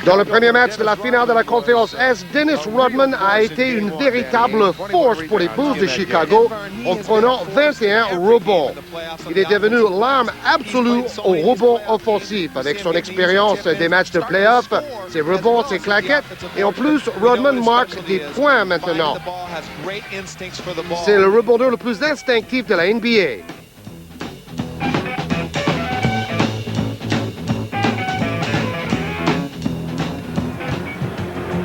Dans le premier match de la finale de la conférence Est, Dennis Rodman a été une véritable force pour les Bulls de Chicago en prenant 21 rebonds. Il est devenu l'arme absolue au rebond offensif avec son expérience des matchs de playoff, ses rebonds, ses claquettes et en plus, Rodman marque des points maintenant. C'est le rebondeur le plus instinctif de la NBA.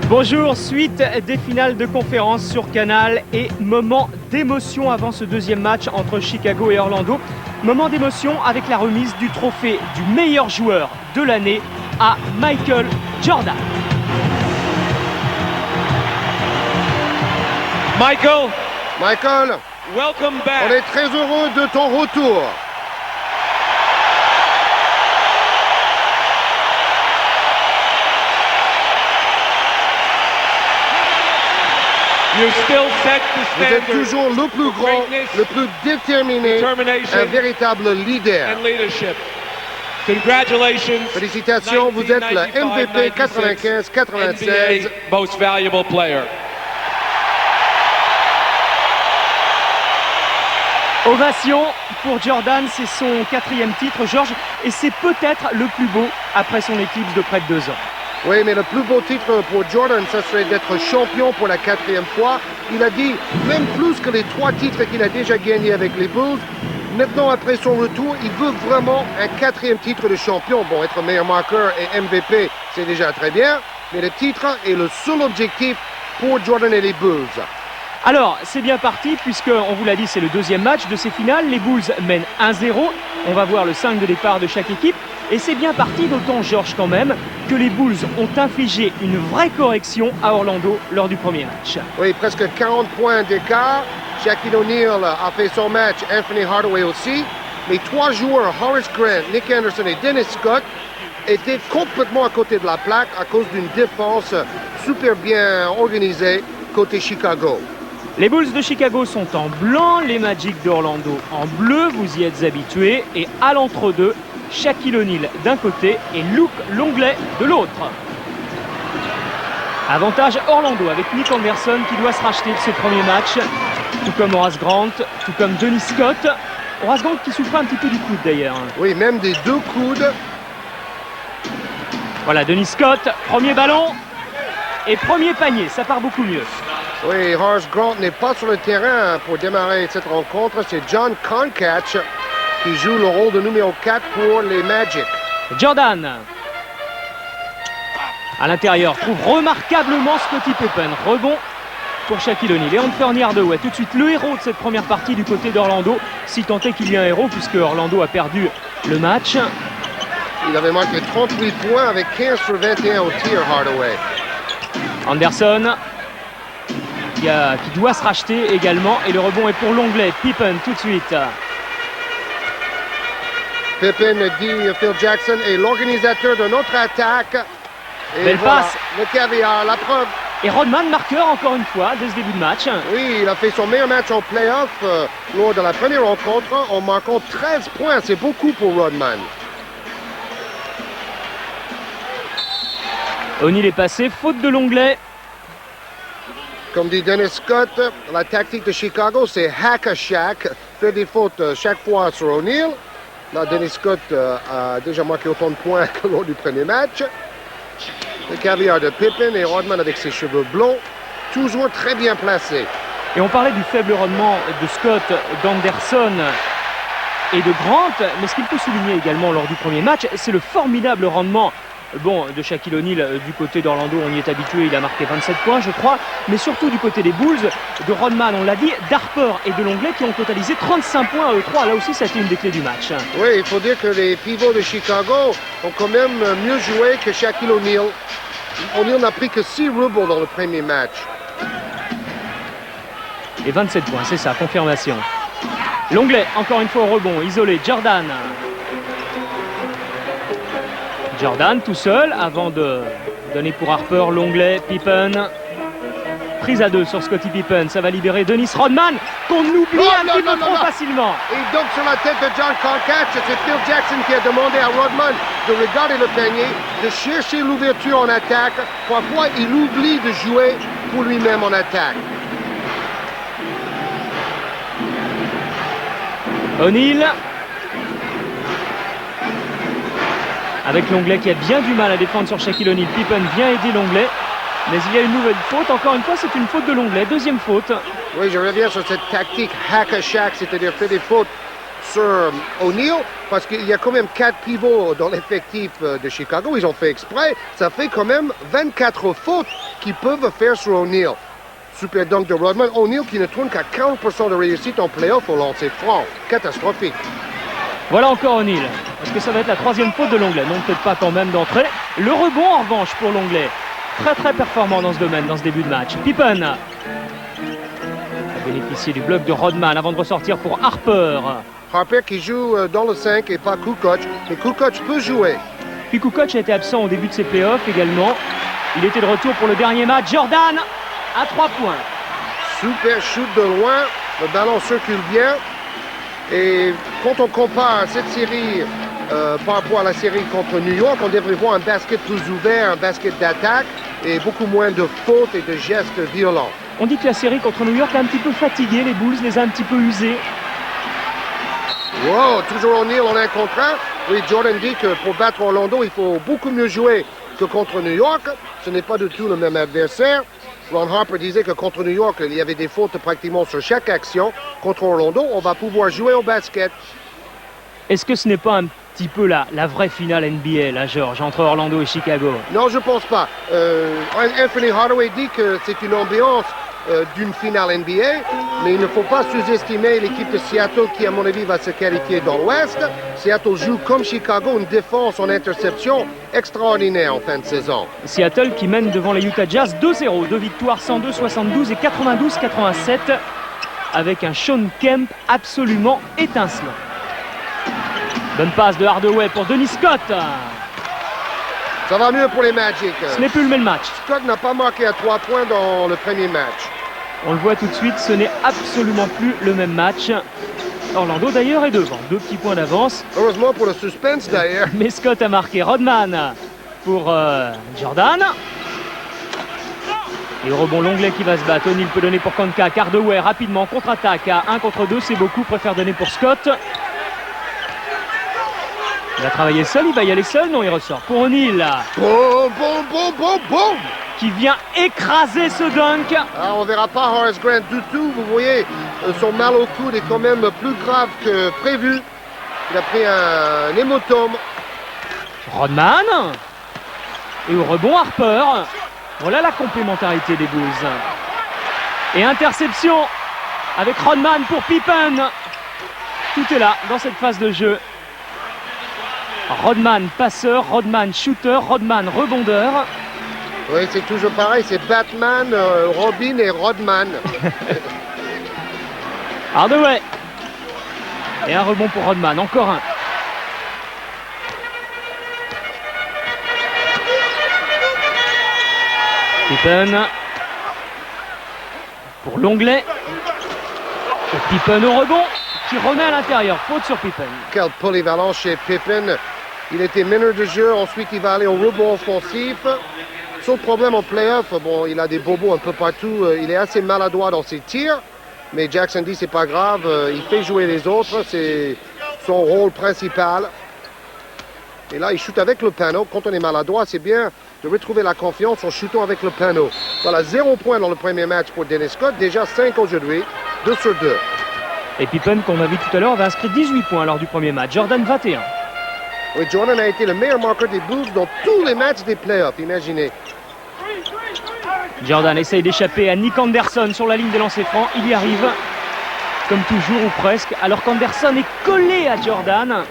Bonjour, suite des finales de conférence sur Canal et moment d'émotion avant ce deuxième match entre Chicago et Orlando. Moment d'émotion avec la remise du trophée du meilleur joueur de l'année à Michael Jordan. Michael, welcome back. On est très heureux de ton retour. You still set the Vous êtes standard toujours le plus for grand, greatness, le plus déterminé, determination, un véritable leader. and leadership. Congratulations. Félicitations, vous êtes le MVP 95-96. NBA Most Valuable Player. Ovation pour Jordan, c'est son 4e titre, Georges, et c'est peut-être le plus beau après son éclipse de près de 2 ans. Oui, mais le plus beau titre pour Jordan, ça serait d'être champion pour la 4e fois. Il a dit, même plus que les 3 titres qu'il a déjà gagnés avec les Bulls, maintenant, après son retour, il veut vraiment un 4e titre de champion. Bon, être meilleur marqueur et MVP, c'est déjà très bien, mais le titre est le seul objectif pour Jordan et les Bulls. Alors, c'est bien parti puisque, on vous l'a dit, c'est le deuxième match de ces finales. Les Bulls mènent 1-0. On va voir le 5 de départ de chaque équipe. Et c'est bien parti, d'autant, Georges, quand même, que les Bulls ont infligé une vraie correction à Orlando lors du premier match. Oui, presque 40 points d'écart. Shaquille O'Neal a fait son match, Anthony Hardaway aussi. Les 3 joueurs, Horace Grant, Nick Anderson et Dennis Scott, étaient complètement à côté de la plaque à cause d'une défense super bien organisée côté Chicago. Les Bulls de Chicago sont en blanc, les Magic d'Orlando en bleu, vous y êtes habitués. Et à l'entre-deux, Shaquille O'Neal d'un côté et Luc Longley de l'autre. Avantage Orlando avec Nick Anderson qui doit se racheter de ce premier match, tout comme Horace Grant, tout comme Dennis Scott. Horace Grant qui souffre un petit peu du coude d'ailleurs. Oui, même des 2 coudes. Voilà, Dennis Scott, premier ballon et premier panier, ça part beaucoup mieux. Oui, Horace Grant n'est pas sur le terrain pour démarrer cette rencontre. C'est John Concatch qui joue le rôle de numéro 4 pour les Magic. Jordan, à l'intérieur, trouve remarquablement Scottie Pippen. Rebond pour Shaquille O'Neal. Et Anthony Hardaway, tout de suite le héros de cette première partie du côté d'Orlando. Si tant est qu'il y a un héros, puisque Orlando a perdu le match. Il avait marqué 38 points avec 15 sur 21 au tir, Hardaway. Anderson qui doit se racheter également. Et le rebond est pour Longley. Pippen tout de suite. Pippen dit Phil Jackson est l'organisateur de notre attaque. Et belle voilà, passe. le caviar, la preuve. Et Rodman marqueur encore une fois dès ce début de match. Oui, il a fait son meilleur match en playoff lors de la première rencontre en marquant 13 points. C'est beaucoup pour Rodman. O'Neal est passé, faute de Longley. Comme dit Dennis Scott, la tactique de Chicago, c'est hack a Shaq, faire des fautes chaque fois sur O'Neal. Là, Dennis Scott a déjà marqué autant de points que lors du premier match. Le caviar de Pippen et Rodman avec ses cheveux blonds, toujours très bien placés. Et on parlait du faible rendement de Scott, d'Anderson et de Grant, mais ce qu'il faut souligner également lors du premier match, c'est le formidable rendement de Shaquille O'Neal du côté d'Orlando. On y est habitué, il a marqué 27 points je crois, mais surtout du côté des Bulls, de Rodman, on l'a dit, d'Harper et de Longley qui ont totalisé 35 points à eux 3. Là aussi, ça a été une des clés du match. Oui, il faut dire que les pivots de Chicago ont quand même mieux joué que Shaquille O'Neal. O'Neal n'a pris que 6 rebonds dans le premier match. Et 27 points, c'est ça, confirmation. Longley, encore une fois au rebond, isolé, Jordan. Jordan tout seul avant de donner pour Harper, Longley, Pippen. Prise à 2 sur Scottie Pippen, ça va libérer Dennis Rodman, qu'on oublie un petit peu trop facilement. Et donc sur la tête de John Concat, c'est Phil Jackson qui a demandé à Rodman de regarder le panier, de chercher l'ouverture en attaque. Parfois, il oublie de jouer pour lui-même en attaque. O'Neal. Avec l'Anglais qui a bien du mal à défendre sur Shaquille O'Neal. Pippen vient aider l'Anglais. Mais il y a une nouvelle faute. Encore une fois, c'est une faute de l'Anglais. Deuxième faute. Oui, je reviens sur cette tactique hack a Shaq, c'est-à-dire faire des fautes sur O'Neal, parce qu'il y a quand même 4 pivots dans l'effectif de Chicago. Ils ont fait exprès. Ça fait quand même 24 fautes qu'ils peuvent faire sur O'Neal. Super dunk de Rodman. O'Neal qui ne tourne qu'à 40% de réussite en playoff au lancer franc. Catastrophique. Voilà encore O'Neal. Est-ce que ça va être la troisième faute de l'Anglais? Non, peut-être pas quand même d'entrée. Le rebond en revanche pour l'Anglais. Très très performant dans ce domaine, dans ce début de match. Pippen a bénéficié du bloc de Rodman avant de ressortir pour Harper. Harper qui joue dans le 5 et pas Kukoc. Mais Kukoc peut jouer. Puis Kukoc a été absent au début de ses playoffs également. Il était de retour pour le dernier match. Jordan à 3 points. Super shoot de loin. Le ballon circule bien. Et quand on compare cette série par rapport à la série contre New York, on devrait voir un basket plus ouvert, un basket d'attaque et beaucoup moins de fautes et de gestes violents. On dit que la série contre New York a un petit peu fatigué, les Bulls les a un petit peu usés. Wow, toujours O'Neal en 1 contre 1. Oui, Jordan dit que pour battre Orlando, il faut beaucoup mieux jouer que contre New York. Ce n'est pas du tout le même adversaire. Ron Harper disait que contre New York, il y avait des fautes pratiquement sur chaque action. Contre Orlando, on va pouvoir jouer au basket. Est-ce que ce n'est pas un petit peu la vraie finale NBA, là, Georges, entre Orlando et Chicago? Non, je pense pas. Anthony Hardaway dit que c'est une ambiance d'une finale NBA, mais il ne faut pas sous-estimer l'équipe de Seattle qui, à mon avis, va se qualifier dans l'Ouest. Seattle joue comme Chicago, une défense en interception extraordinaire en fin de saison. Seattle qui mène devant les Utah Jazz 2-0, 2 victoires 102-72 et 92-87 avec un Shawn Kemp absolument étincelant. Bonne passe de Hardaway pour Dennis Scott. Ça va mieux pour les Magic. Ce n'est plus le même match. Scott n'a pas marqué à 3 points dans le premier match. On le voit tout de suite, ce n'est absolument plus le même match. Orlando d'ailleurs est devant, 2 petits points d'avance. Heureusement pour le suspense d'ailleurs. Mais Scott a marqué. Rodman pour Jordan. Et au rebond, l'Anglais qui va se battre. O'Neal peut donner pour Konka. Hardaway rapidement, contre-attaque à 1 contre 2, c'est beaucoup, préfère donner pour Scott. Il va travailler seul, il va y aller seul, non, il ressort pour O'Neal. Boum, boum, boum, boum, boum. Qui vient écraser ce dunk. Ah, on verra pas Horace Grant du tout. Vous voyez, son mal au coude est quand même plus grave que prévu. Il a pris un hématome. Rodman. Et au rebond, Harper. Voilà la complémentarité des Bulls. Et interception avec Rodman pour Pippen. Tout est là dans cette phase de jeu. Rodman passeur, Rodman shooter, Rodman rebondeur. Oui, c'est toujours pareil, c'est Batman, Robin et Rodman. Hardaway. Et un rebond pour Rodman, encore un. Pippen pour l'Anglais. Et Pippen au rebond qui remet à l'intérieur. Faute sur Pippen. Quelle polyvalence chez Pippen. Il était meneur de jeu, ensuite il va aller au rebond offensif. Son problème en playoff, bon, il a des bobos un peu partout. Il est assez maladroit dans ses tirs. Mais Jackson dit c'est pas grave, il fait jouer les autres. C'est son rôle principal. Et là, il shoot avec le panneau. Quand on est maladroit, c'est bien de retrouver la confiance en shootant avec le panneau. Voilà, 0 points dans le premier match pour Dennis Scott. Déjà 5 aujourd'hui, 2 sur 2. Et Pippen, qu'on a vu tout à l'heure, avait inscrit 18 points lors du premier match. Jordan 21. Oui, Jordan a été le meilleur marqueur des Bulls dans tous les matchs des playoffs, imaginez. Jordan essaye d'échapper à Nick Anderson sur la ligne des lancers francs. Il y arrive, comme toujours ou presque, alors qu'Anderson est collé à Jordan.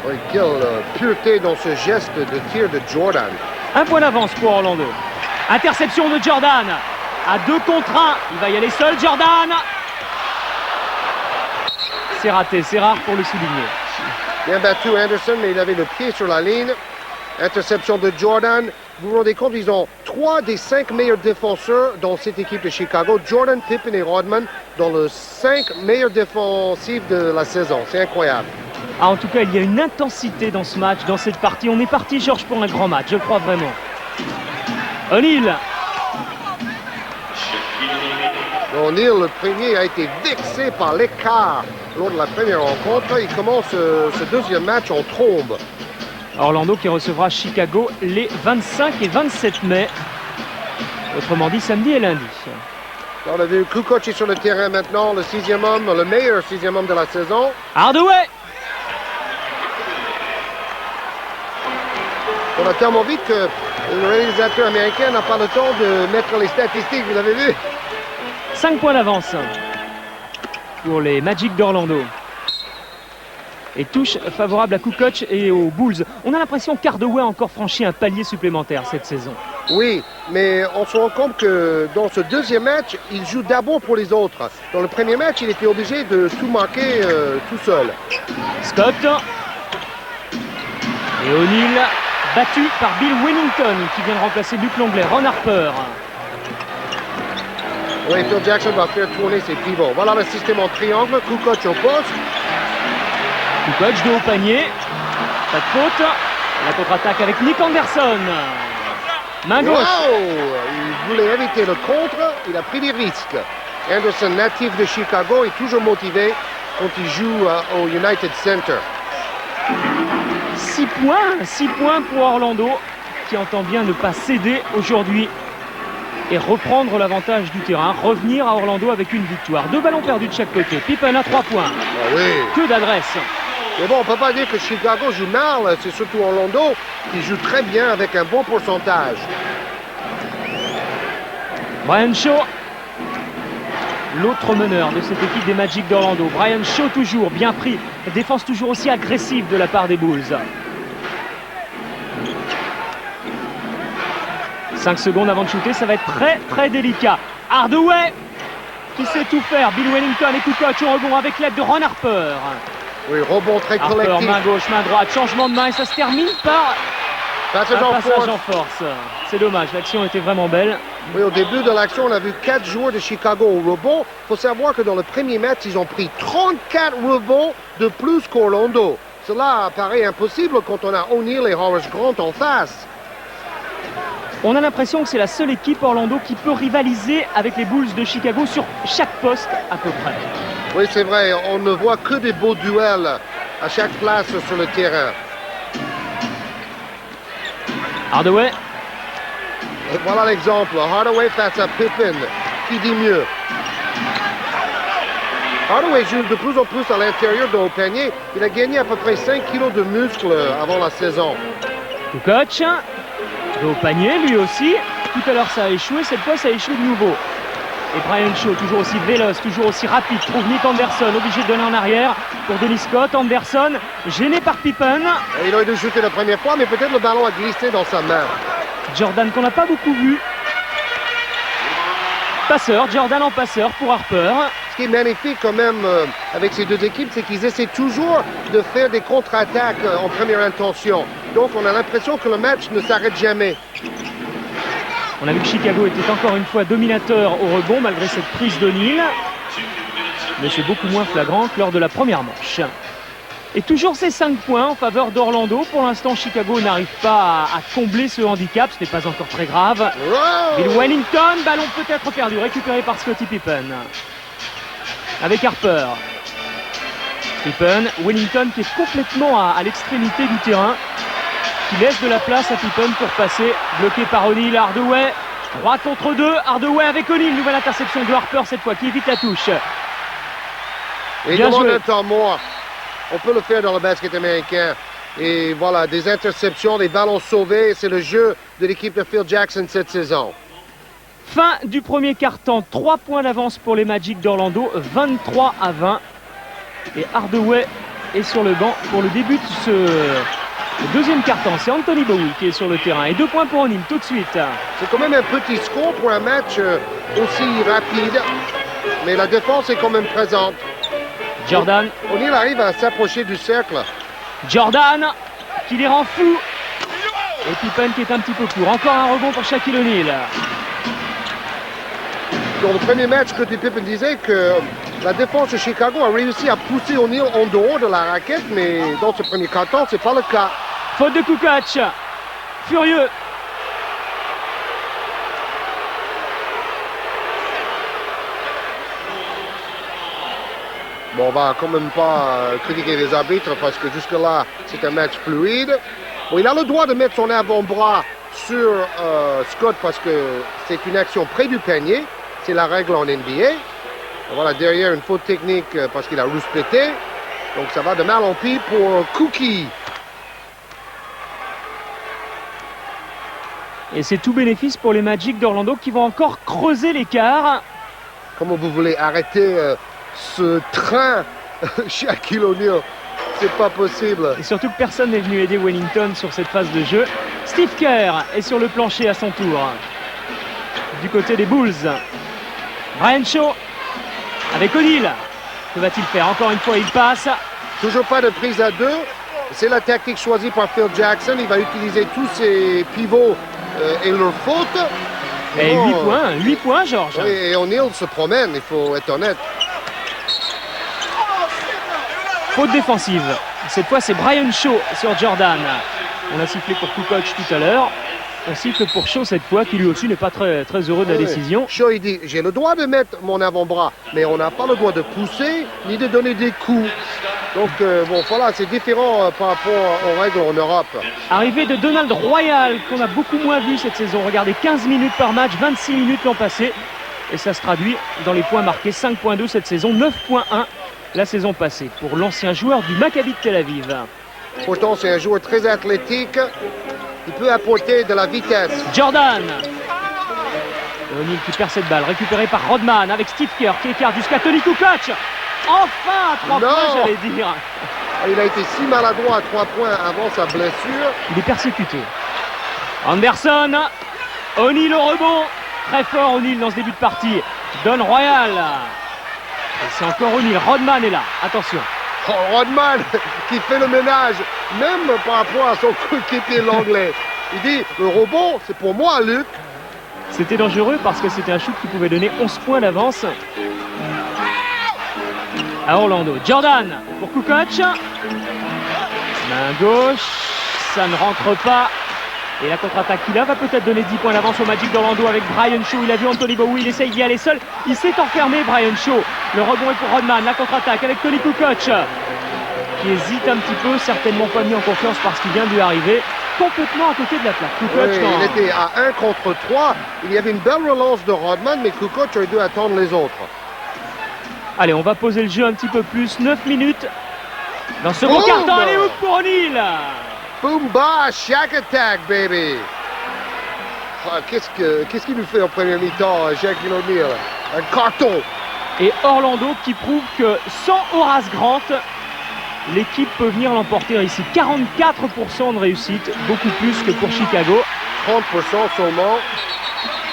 Oui, quelle pureté dans ce geste de tir de Jordan. Un point d'avance pour Orlando. Interception de Jordan. À 2 contre 1. Il va y aller seul, Jordan. C'est raté, c'est rare pour le souligner. Bien battu Anderson, mais il avait le pied sur la ligne. Interception de Jordan. vous vous rendez compte, ils ont 3 des 5 meilleurs défenseurs dans cette équipe de Chicago. Jordan, Pippen et Rodman dans les 5 meilleurs défensifs de la saison. C'est incroyable. Ah, en tout cas, il y a une intensité dans ce match, dans cette partie. On est parti, Georges, pour un grand match, je crois vraiment. O'Neal. O'Neal, le premier, a été vexé par l'écart lors de la première rencontre. Il commence ce deuxième match en trombe. Orlando qui recevra Chicago les 25 et 27 mai. Autrement dit, samedi et lundi. On a vu Kukoc est sur le terrain maintenant, le 6e homme, le meilleur 6e homme de la saison. Hardaway. On a tellement vite que le réalisateur américain n'a pas le temps de mettre les statistiques, vous avez vu? 5 points d'avance pour les Magic d'Orlando. Et touche favorable à Kukoc et aux Bulls. On a l'impression qu'Hardaway a encore franchi un palier supplémentaire cette saison. Oui, mais on se rend compte que dans ce deuxième match, il joue d'abord pour les autres. Dans le premier match, il était obligé de tout marquer tout seul. Scott. Et O'Neal battu par Bill Wennington qui vient de remplacer Luc Longley. Ron Harper. Oui, Phil Jackson va faire tourner ses pivots. Voilà le système en triangle. Kukoc au poste. Kukoc de haut panier. Pas de faute. La contre-attaque avec Nick Anderson. Main gauche. Wow! Il voulait éviter le contre. Il a pris des risques. Anderson, natif de Chicago, est toujours motivé quand il joue au United Center. 6 points pour Orlando qui entend bien ne pas céder aujourd'hui et reprendre l'avantage du terrain, revenir à Orlando avec une victoire. 2 ballons perdus de chaque côté. Pippen à 3 points. Ah oui. Que d'adresse. Mais bon, on ne peut pas dire que Chicago joue mal, c'est surtout Orlando qui joue très bien avec un bon pourcentage. Brian Shaw, l'autre meneur de cette équipe des Magic d'Orlando. Brian Shaw toujours bien pris, défense toujours aussi agressive de la part des Bulls. 5 secondes avant de shooter, ça va être très délicat. Hardaway qui sait tout faire. Bill Wennington et Kukoc au rebond avec l'aide de Ron Harper. Oui, rebond très collectif. Harper, main gauche, main droite, changement de main et ça se termine par Passage un en passage force. en force. C'est dommage, l'action était vraiment belle. Oui, au début de l'action, on a vu 4 joueurs de Chicago au rebond. Il faut savoir que dans le premier match, ils ont pris 34 rebonds de plus qu'Orlando. Cela paraît impossible quand on a O'Neal et Horace Grant en face. On a l'impression que c'est la seule équipe Orlando qui peut rivaliser avec les Bulls de Chicago sur chaque poste à peu près. Oui, c'est vrai, on ne voit que des beaux duels à chaque place sur le terrain. Hardaway. Et voilà l'exemple, Hardaway face à Pippen. Qui dit mieux? Hardaway joue de plus en plus à l'intérieur de haut panier. Il a gagné à peu près 5 kilos de muscles avant la saison. Kukoc. De haut panier, lui aussi. Tout à l'heure, ça a échoué. Cette fois, ça échoue de nouveau. Et Brian Shaw, toujours aussi véloce, toujours aussi rapide, trouve Nick Anderson, obligé de donner en arrière pour Dennis Scott. Anderson, gêné par Pippen. Et il aurait dû shooter la première fois, mais peut-être le ballon a glissé dans sa main. Jordan, qu'on n'a pas beaucoup vu. Passeur, Jordan en passeur pour Harper. Ce qui est magnifique quand même avec ces deux équipes, c'est qu'ils essaient toujours de faire des contre-attaques en première intention. Donc on a l'impression que le match ne s'arrête jamais. On a vu que Chicago était encore une fois dominateur au rebond malgré cette prise d'O'Neal. Mais c'est beaucoup moins flagrant que lors de la première manche. Et toujours ces 5 points en faveur d'Orlando. Pour l'instant, Chicago n'arrive pas à combler ce handicap. Ce n'est pas encore très grave. Wow! Bill Wennington, ballon peut-être perdu, récupéré par Scottie Pippen. Avec Harper. Pippen, Wennington qui est complètement à l'extrémité du terrain. Qui laisse de la place à Pippen pour passer, bloqué par O'Neal. Hardaway, 3 contre 2, Hardaway avec O'Neal, nouvelle interception de Harper cette fois, qui évite la touche. Et il Bien demande joué. un temps mort. On peut le faire dans le basket américain. Et voilà, des interceptions, des ballons sauvés, c'est le jeu de l'équipe de Phil Jackson cette saison. Fin du premier quart-temps, 3 points d'avance pour les Magic d'Orlando, 23-20. Et Hardaway est sur le banc pour le début de ce deuxième quart-temps. C'est Anthony Bowie qui est sur le terrain. Et 2 points pour O'Neal tout de suite. C'est quand même un petit score pour un match aussi rapide. Mais la défense est quand même présente. Jordan, O'Neal arrive à s'approcher du cercle. Jordan qui les rend fous. Et Pippen qui est un petit peu court. Encore un rebond pour Shaquille O'Neal. Dans le premier match, Scottie Pippen disait que la défense de Chicago a réussi à pousser O'Neal en dehors de la raquette, mais dans ce premier quart-temps, c'est pas le cas. Faute de Kukoc. Furieux. Bon, on va quand même pas critiquer les arbitres parce que jusque-là, c'est un match fluide. Bon, il a le droit de mettre son avant-bras sur Scott parce que c'est une action près du panier. C'est la règle en NBA. Voilà, derrière une faute technique parce qu'il a rouspété. Donc ça va de mal en pis pour Cookie. Et c'est tout bénéfice pour les Magic d'Orlando qui vont encore creuser l'écart. Comment vous voulez arrêter ce train Shaquille O'Neal? C'est pas possible. Et surtout que personne n'est venu aider Wellington sur cette phase de jeu. Steve Kerr est sur le plancher à son tour. Du côté des Bulls. Brian Shaw avec O'Neal. Que va-t-il faire? Encore une fois, il passe. Toujours pas de prise à deux. C'est la tactique choisie par Phil Jackson. Il va utiliser tous ses pivots et leur faute. Et 8 points, Georges. Oui, et O'Neal se promène, il faut être honnête. Faute défensive. Cette fois, c'est Brian Shaw sur Jordan. On a sifflé pour Kukoc tout à l'heure. On siffle pour Shaw cette fois, qui lui aussi n'est pas très heureux de la décision. Shaw, il dit, j'ai le droit de mettre mon avant-bras, mais on n'a pas le droit de pousser, ni de donner des coups. Donc, bon, voilà, c'est différent par rapport aux règles en Europe. Arrivée de Donald Royal, qu'on a beaucoup moins vu cette saison. Regardez, 15 minutes par match, 26 minutes l'an passé. Et ça se traduit dans les points marqués, 5.2 cette saison, 9.1 la saison passée pour l'ancien joueur du Maccabi de Tel Aviv. Pourtant, c'est un joueur très athlétique. Il peut apporter de la vitesse. Jordan. O'Neal qui perd cette balle, récupérée par Rodman avec Steve Kerr qui écarte jusqu'à Tony Kukoc. Enfin, à 3 points, j'allais dire. Il a été si maladroit à 3 points avant sa blessure. Il est persécuté. Anderson. O'Neal au rebond. Très fort O'Neal dans ce début de partie. Don Royal. Et c'est encore O'Neal. Rodman est là. Attention. Oh, Rodman qui fait le ménage, même par rapport à son coéquipier l'anglais. Il dit, le rebond, c'est pour moi, Luc. C'était dangereux parce que c'était un shoot qui pouvait donner 11 points d'avance à Orlando. Jordan pour Kukoc. Main gauche. Ça ne rentre pas. Et la contre-attaque qu'il a va peut-être donner 10 points d'avance au Magic d'Orlando avec Brian Shaw. Il a vu Anthony Bowie, il essaye d'y aller seul. Il s'est enfermé, Brian Shaw. Le rebond est pour Rodman. La contre-attaque avec Tony Kukoc qui hésite un petit peu, certainement pas mis en confiance parce qu'il vient de lui arriver. Complètement à côté de la plaque. Kukoc, oui, il était à 1 contre 3. Il y avait une belle relance de Rodman, mais Kukoc aurait dû attendre les autres. Allez, on va poser le jeu un petit peu plus. 9 minutes dans ce second carton. Allez, hook pour O'Neal. Boom, bah, Shaq attack, baby. Ah, qu'est-ce qu'il nous fait en première mi-temps, Shaquille O'Neal? Un carton. Et Orlando qui prouve que sans Horace Grant, l'équipe peut venir l'emporter ici. 44% de réussite, beaucoup plus que pour Chicago. 30% seulement.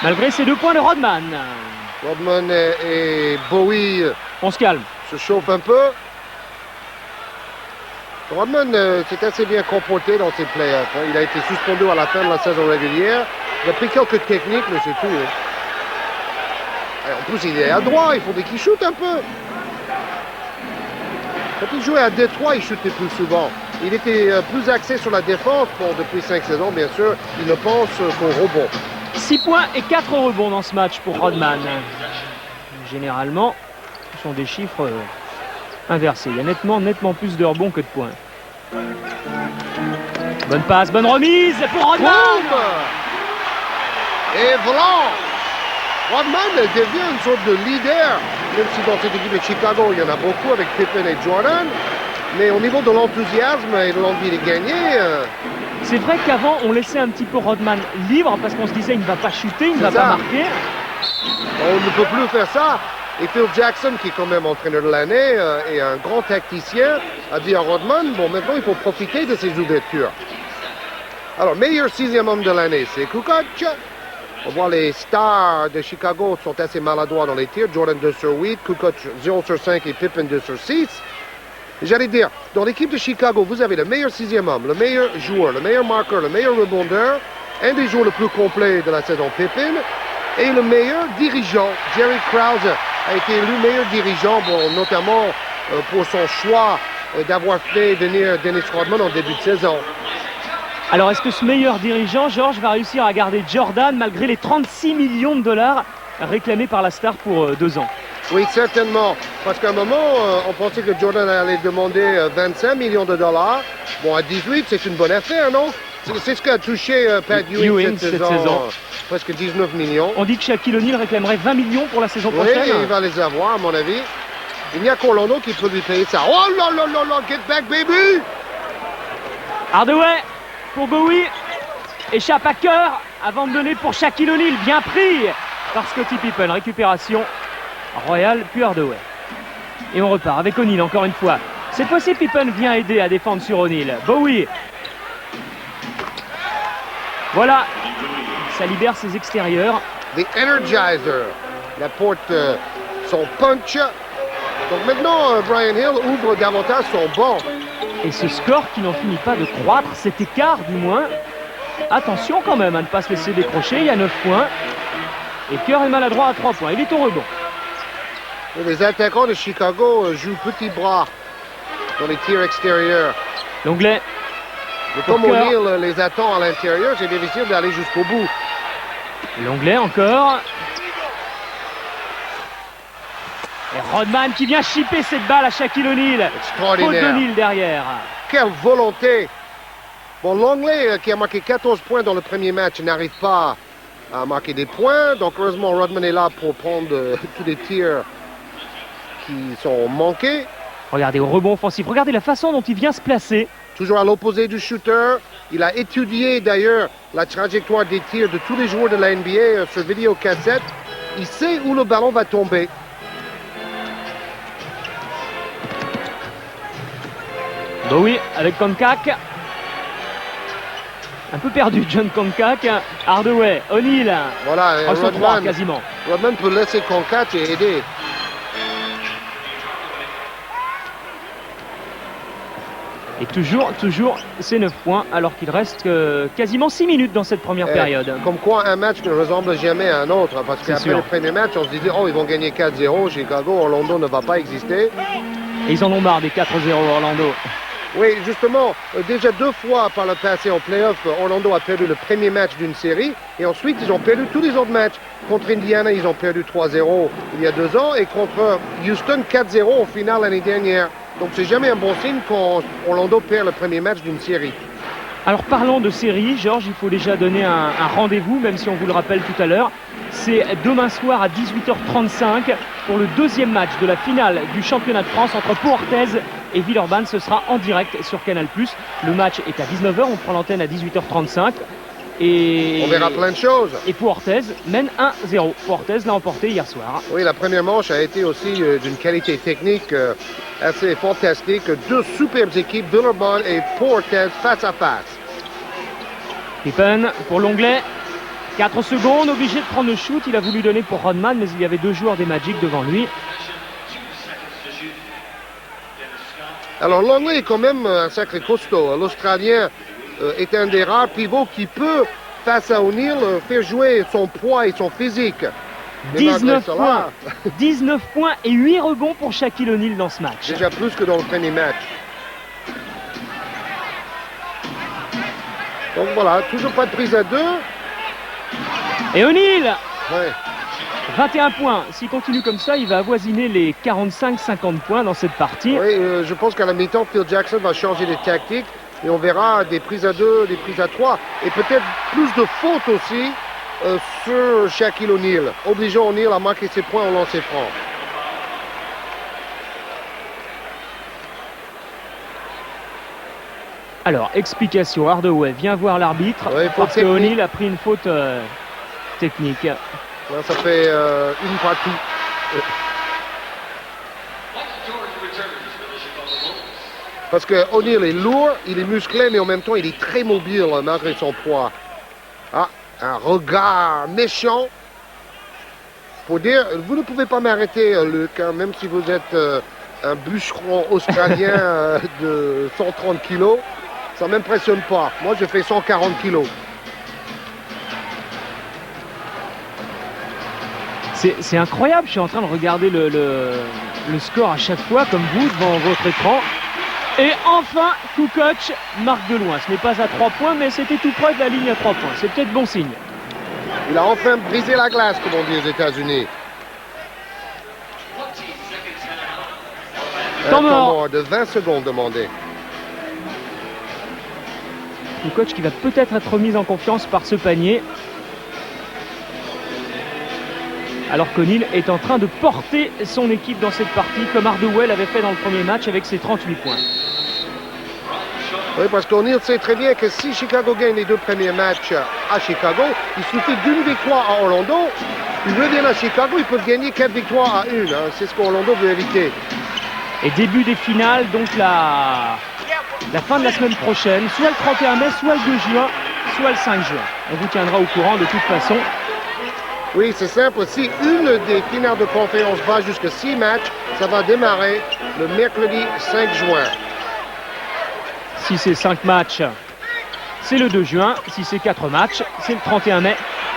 Malgré ces 2 points de Rodman. Rodman et Bowie On se calme. se chauffent un peu. Rodman s'est assez bien comporté dans ses playoffs. Hein. Il a été suspendu à la fin de la saison régulière. Il a pris quelques techniques, mais c'est tout. Hein. Et en plus, il est adroit. Il faudrait qu'il shoot un peu. Quand il jouait à Détroit, il shootait plus souvent. Il était plus axé sur la défense. Bon, depuis 5 saisons, bien sûr, il ne pense qu'au rebond. 6 points et 4 rebonds dans ce match pour Rodman. Généralement, ce sont des chiffres inversés. Il y a nettement plus de rebonds que de points. Bonne passe, bonne remise pour Rodman. Boum! Et voilà! Rodman devient une sorte de leader, même si dans cette équipe de Chicago, il y en a beaucoup avec Pippen et Jordan. Mais au niveau de l'enthousiasme et de l'envie de gagner... C'est vrai qu'avant, on laissait un petit peu Rodman libre parce qu'on se disait il ne va pas shooter, il ne va pas marquer. On ne peut plus faire ça. Et Phil Jackson, qui est quand même entraîneur de l'année et un grand tacticien, a dit à Rodman, bon, maintenant il faut profiter de ses ouvertures. Alors, meilleur 6e homme de l'année, c'est Kukoc. On voit les stars de Chicago sont assez maladroits dans les tirs. Jordan 2 sur 8, Kukoc 0 sur 5 et Pippen 2 sur 6. J'allais dire, dans l'équipe de Chicago, vous avez le meilleur sixième homme, le meilleur joueur, le meilleur marqueur, le meilleur rebondeur, un des joueurs le plus complets de la saison, Pippen, et le meilleur dirigeant. Jerry Krause a été élu meilleur dirigeant, bon, notamment pour son choix d'avoir fait venir Dennis Rodman en début de saison. Alors, est-ce que ce meilleur dirigeant, Georges, va réussir à garder Jordan malgré les 36 millions de dollars réclamés par la star pour 2 ans? Oui, certainement. Parce qu'à un moment, on pensait que Jordan allait demander 25 millions de dollars. Bon, à 18, c'est une bonne affaire, non? C'est ce qu'a touché Pat Ewing cette saison. Presque 19 millions. On dit que Shaquille O'Neal réclamerait 20 millions pour la saison prochaine. Oui, il va les avoir, à mon avis. Il n'y a qu'Orlando qui peut lui payer ça. Oh là là là là, get back, baby! Hardaway pour Bowie. Échappe à cœur avant de donner pour Shaquille O'Neal. Bien pris par Scottie Pippen. Récupération royale, puis Hardaway. Et on repart avec O'Neal encore une fois. Cette fois-ci, Pippen vient aider à défendre sur O'Neal. Bowie. Voilà. Ça libère ses extérieurs. The Energizer. Il apporte son punch. Donc maintenant, Brian Hill ouvre davantage son banc. Et ce score qui n'en finit pas de croître, cet écart du moins. Attention quand même à ne pas se laisser décrocher, il y a 9 points. Et Kerr est maladroit à 3 points, il est au rebond. Et les attaquants de Chicago jouent petit bras dans les tirs extérieurs. Longley. Et comme O'Neal les attend à l'intérieur, c'est difficile d'aller jusqu'au bout. Longley encore. Et Rodman qui vient chipper cette balle à Shaquille O'Neal. Extraordinaire. Faute d'O'Neal derrière. Quelle volonté! Bon, Longley, qui a marqué 14 points dans le premier match, n'arrive pas à marquer des points. Donc, heureusement, Rodman est là pour prendre tous les tirs qui sont manqués. Regardez au rebond offensif. Regardez la façon dont il vient se placer. Toujours à l'opposé du shooter. Il a étudié d'ailleurs la trajectoire des tirs de tous les joueurs de la NBA sur vidéocassette. Il sait où le ballon va tomber. Bowie avec Konkak. Un peu perdu John Konkak. Hardaway, O'Neal. Voilà, Rodman quasiment. Rodman peut laisser Konkak et aider. Et toujours, ces 9 points, alors qu'il reste quasiment 6 minutes dans cette première période. Comme quoi, un match ne ressemble jamais à un autre. Parce qu'après le premier match, on se disait, oh, ils vont gagner 4-0. Chicago, Orlando ne va pas exister. Et ils en ont marre des 4-0 Orlando. Oui, justement, déjà 2 fois par le passé en playoff, Orlando a perdu le premier match d'une série. Et ensuite, ils ont perdu tous les autres matchs. Contre Indiana, ils ont perdu 3-0 il y a 2 ans. Et contre Houston, 4-0 en finale l'année dernière. Donc c'est jamais un bon signe quand Orlando perd le premier match d'une série. Alors parlons de série, Georges, il faut déjà donner un rendez-vous, même si on vous le rappelle tout à l'heure. C'est demain soir à 18h35 pour le 2e match de la finale du championnat de France entre Pau-Orthez et Villeurbanne. Ce sera en direct sur Canal+. Le match est à 19h, on prend l'antenne à 18h35. Et on verra plein de choses. Et Pau-Orthez mène 1-0. Pau-Orthez l'a emporté hier soir. Oui, la première manche a été aussi d'une qualité technique assez fantastique. 2 superbes équipes, Villeurbanne et Pau-Orthez, face à face. Pippen pour Longley. 4 secondes, obligé de prendre le shoot. Il a voulu donner pour Rodman, mais il y avait 2 joueurs des Magic devant lui. Alors Longley est quand même un sacré costaud. L'Australien est un des rares pivots qui peut, face à O'Neal, faire jouer son poids et son physique. 19 points. 19 points et 8 rebonds pour Shaquille O'Neal dans ce match. Déjà plus que dans le premier match. Donc voilà, toujours pas de prise à 2. Et O'Neal, ouais. 21 points. S'il continue comme ça, il va avoisiner les 45-50 points dans cette partie. Oui, je pense qu'à la mi-temps, Phil Jackson va changer de tactique. Et on verra des prises à 2, des prises à 3. Et peut-être plus de fautes aussi sur Shaquille O'Neal. Obligeant O'Neal à marquer ses points au lancer franc. Alors, explication. Hardaway vient voir l'arbitre parce que O'Neal a pris une faute technique. Là, ça fait une partie. Parce que O'Neal est lourd, il est musclé, mais en même temps, il est très mobile malgré son poids. Ah, un regard méchant. Pour dire, vous ne pouvez pas m'arrêter, Luc, hein, même si vous êtes un bûcheron australien de 130 kilos, ça ne m'impressionne pas. Moi, je fais 140 kilos. C'est incroyable, je suis en train de regarder le score à chaque fois, comme vous, devant votre écran. Et enfin, Kukoc marque de loin. Ce n'est pas à 3 points, mais c'était tout près de la ligne à 3 points. C'est peut-être bon signe. Il a enfin brisé la glace, comme on dit aux États-Unis. Temps mort de 20 secondes demandé. Kukoc qui va peut-être être remis en confiance par ce panier. Alors qu'O'Neal est en train de porter son équipe dans cette partie, comme Hardaway l'avait fait dans le premier match avec ses 38 points. Oui, parce qu'O'Neal sait très bien que si Chicago gagne les 2 premiers matchs à Chicago, il suffit d'une victoire à Orlando. Ils reviennent à Chicago, ils peuvent gagner 4 victoires à 1. Hein. C'est ce qu'Orlando veut éviter. Et début des finales, donc la fin de la semaine prochaine, soit le 31 mai, soit le 2 juin, soit le 5 juin. On vous tiendra au courant de toute façon. Oui, c'est simple. Si une des finales de conférence va jusqu'à 6 matchs, ça va démarrer le mercredi 5 juin. Si c'est 5 matchs, c'est le 2 juin. Si c'est 4 matchs, c'est le 31 mai.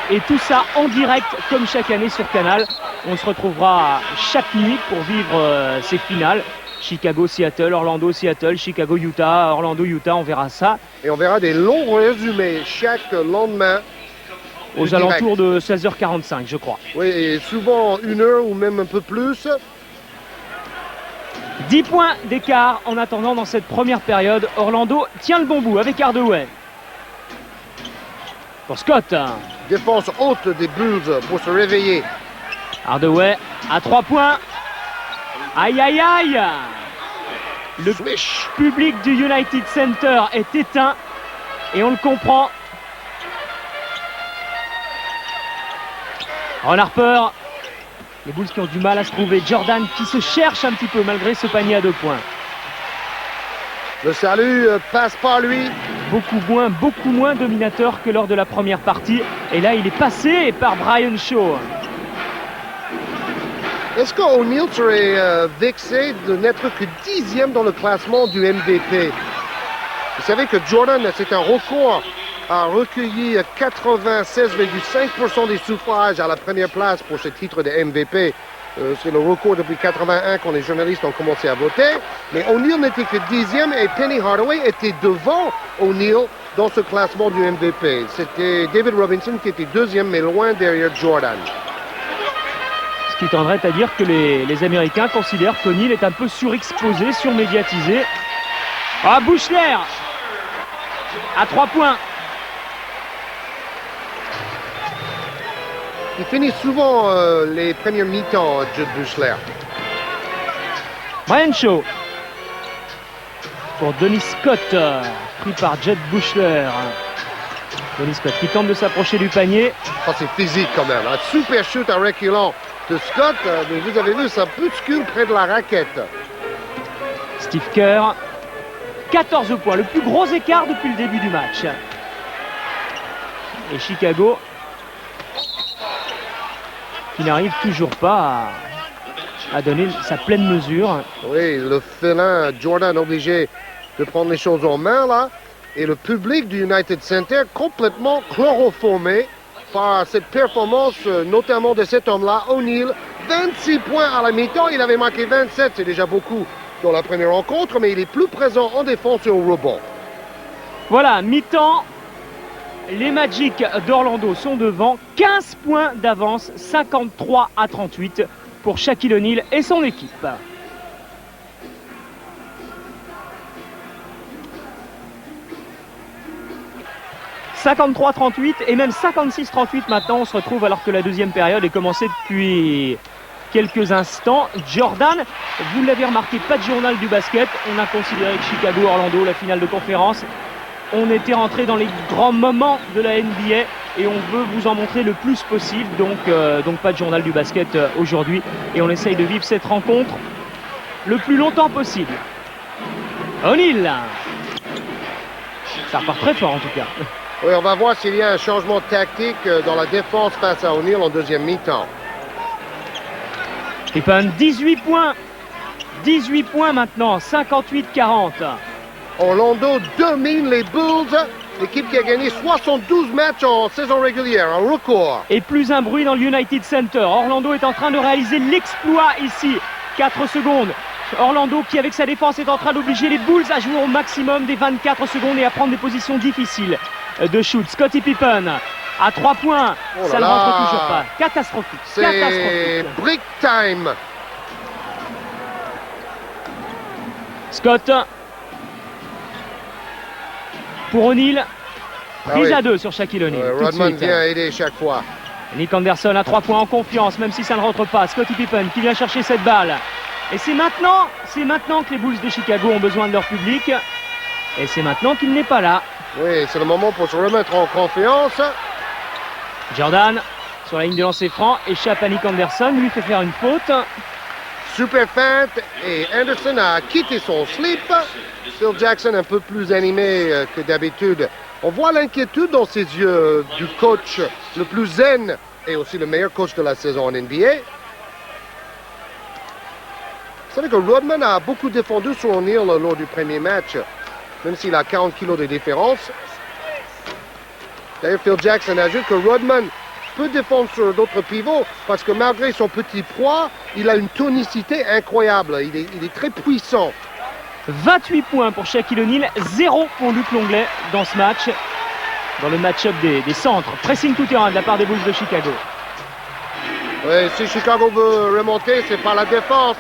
Et tout ça en direct, comme chaque année sur Canal. On se retrouvera chaque nuit pour vivre ces finales. Chicago-Seattle, Orlando-Seattle, Chicago-Utah, Orlando-Utah, on verra ça. Et on verra des longs résumés chaque lendemain. Aux alentours de 16h45, je crois. Oui, et souvent 1 heure ou même un peu plus. 10 points d'écart en attendant dans cette première période. Orlando tient le bon bout avec Hardaway. Pour Scott. Défense haute des Bulls pour se réveiller. Hardaway à 3 points. Aïe, aïe, aïe. Le public du United Center est éteint et on le comprend. Ron Harper, les Bulls qui ont du mal à se trouver. Jordan qui se cherche un petit peu malgré ce panier à 2 points. Le salut passe par lui. Beaucoup moins dominateur que lors de la première partie. Et là, il est passé par Brian Shaw. Est-ce qu'O'Neal serait vexé de n'être que 10e dans le classement du MVP? Vous savez que Jordan, c'est un record, a recueilli 96,5% des suffrages à la première place pour ce titre de MVP. C'est le record depuis 81 quand les journalistes ont commencé à voter. Mais O'Neal n'était que 10e et Penny Hardaway était devant O'Neal dans ce classement du MVP. C'était David Robinson qui était 2e mais loin derrière Jordan. Ce qui tendrait à dire que les Américains considèrent qu'O'Neal est un peu surexposé, surmédiatisé. Ah, Buechler à 3 points. Il finit souvent les premières mi-temps, Jud Buechler. Brian Shaw pour Dennis Scott, pris par Jud Buechler. Dennis Scott qui tente de s'approcher du panier. Oh, c'est physique quand même. Un super shoot à reculant de Scott. Mais vous avez vu, ça bouscule près de la raquette. Steve Kerr, 14 points, le plus gros écart depuis le début du match. Et Chicago qui n'arrive toujours pas à donner sa pleine mesure. Oui, le félin Jordan obligé de prendre les choses en main là. Et le public du United Center complètement chloroformé par cette performance, notamment de cet homme-là, O'Neal. 26 points à la mi-temps, il avait marqué 27, c'est déjà beaucoup dans la première rencontre, mais il est plus présent en défense et au rebond. Voilà, mi-temps. Les Magic d'Orlando sont devant, 15 points d'avance, 53-38 pour Shaquille O'Neal et son équipe. « 53-38 et même 56-38 maintenant. On se retrouve alors que la deuxième période est commencée depuis quelques instants. Jordan, vous l'avez remarqué, pas de journal du basket. On a considéré que Chicago-Orlando, la finale de conférence, on était rentré dans les grands moments de la NBA et on veut vous en montrer le plus possible. Donc pas de journal du basket aujourd'hui. Et on essaye de vivre cette rencontre le plus longtemps possible. O'Neal. Ça repart très fort en tout cas. Oui, on va voir s'il y a un changement tactique dans la défense face à O'Neal en deuxième mi-temps. Stephen, 18 points. 18 points maintenant, 58-40. Orlando domine les Bulls, l'équipe qui a gagné 72 matchs en saison régulière, un record. Et plus un bruit dans le United Center. Orlando est en train de réaliser l'exploit ici. 4 secondes. Orlando qui, avec sa défense, est en train d'obliger les Bulls à jouer au maximum des 24 secondes et à prendre des positions difficiles de shoot. Scottie Pippen à 3 points. Oh là ça ne là. rentre toujours pas. Catastrophique. C'est Catastrophique. break time. Scott pour O'Neal. Prise oui. à 2 sur Shaquille O'Neal. Tout de Rodman suite. vient aider chaque fois. Nick Anderson à 3 points en confiance, même si ça ne rentre pas. Scottie Pippen qui vient chercher cette balle. Et c'est maintenant que les Bulls de Chicago ont besoin de leur public. Et c'est maintenant qu'il n'est pas là. Oui, c'est le moment pour se remettre en confiance. Jordan sur la ligne de lancer franc, échappe à Nick Anderson, lui fait faire une faute. Super feinte et Anderson a quitté son slip. Phil Jackson un peu plus animé que d'habitude. On voit l'inquiétude dans ses yeux du coach le plus zen et aussi le meilleur coach de la saison en NBA. Vous savez que Rodman a beaucoup défendu sur O'Neal lors du premier match, même s'il a 40 kilos de différence. D'ailleurs, Phil Jackson ajoute que Rodman peut défendre sur d'autres pivots parce que malgré son petit poids, il a une tonicité incroyable. Il est très puissant. 28 points pour Shaquille O'Neal, 0 pour Luc Longley dans ce match. Dans le match-up des centres. Pressing tout terrain de la part des Bulls de Chicago. Oui, si Chicago veut remonter, c'est par la défense.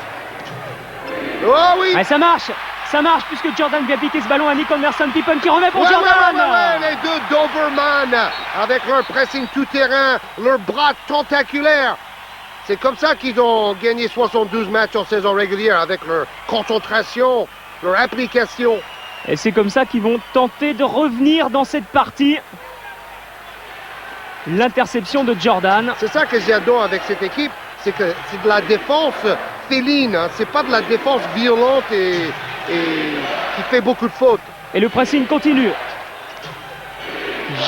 Oh oui! Ouais, ça marche puisque Jordan vient piquer ce ballon à Nick Anderson. Pippen qui remet pour Ouais, Jordan. les deux Doberman avec leur pressing tout-terrain, leur bras tentaculaires. C'est comme ça qu'ils ont gagné 72 matchs en saison régulière, avec leur concentration, leur application. Et c'est comme ça qu'ils vont tenter de revenir dans cette partie. L'interception de Jordan. C'est ça que j'adore avec cette équipe, c'est que c'est de la défense féline, hein. C'est pas de la défense violente et qui fait beaucoup de fautes. Et le pressing continue.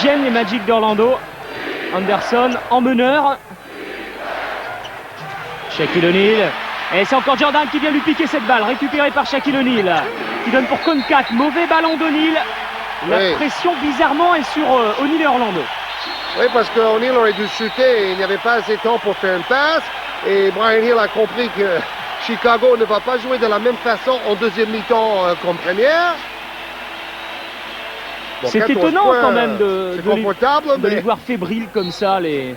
Gêne les Magic d'Orlando. Anderson en meneur. Shaquille O'Neal. Et c'est encore Jordan qui vient lui piquer cette balle. Récupérée par Shaquille O'Neal. Qui donne pour Konkak. Mauvais ballon d'O'Neal. La Oui. pression bizarrement est sur O'Neal et Orlando. Oui, parce qu'O'Neal aurait dû chuter et il n'y avait pas assez de temps pour faire une passe. Et Brian Hill a compris que Chicago ne va pas jouer de la même façon en deuxième mi-temps qu'en première. Bon, C'est 14 étonnant points, quand même c'est confortable, de les mais voir fébriles comme ça, les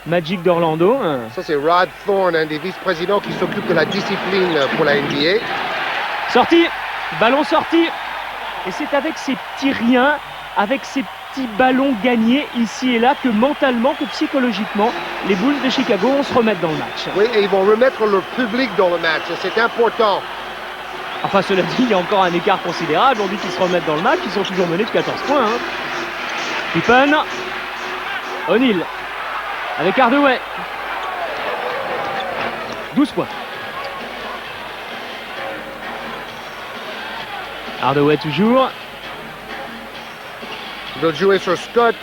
Magic d'Orlando. ça c'est Rod Thorne, un des vice-présidents qui s'occupe de la discipline pour la NBA. Sorti, ballon sorti. Et c'est avec ces petits riens, avec ces petits ballons gagnés ici et là que mentalement, que psychologiquement, les Bulls de Chicago vont se remettre dans le match. Oui, et ils vont remettre leur public dans le match, c'est important. Enfin, cela dit, il y a encore un écart considérable. On dit qu'ils se remettent dans le match, ils sont toujours menés de 14 points. Pippen, O'Neal, avec Hardaway. 12 points. Hardaway toujours. Ils veulent jouer sur Scott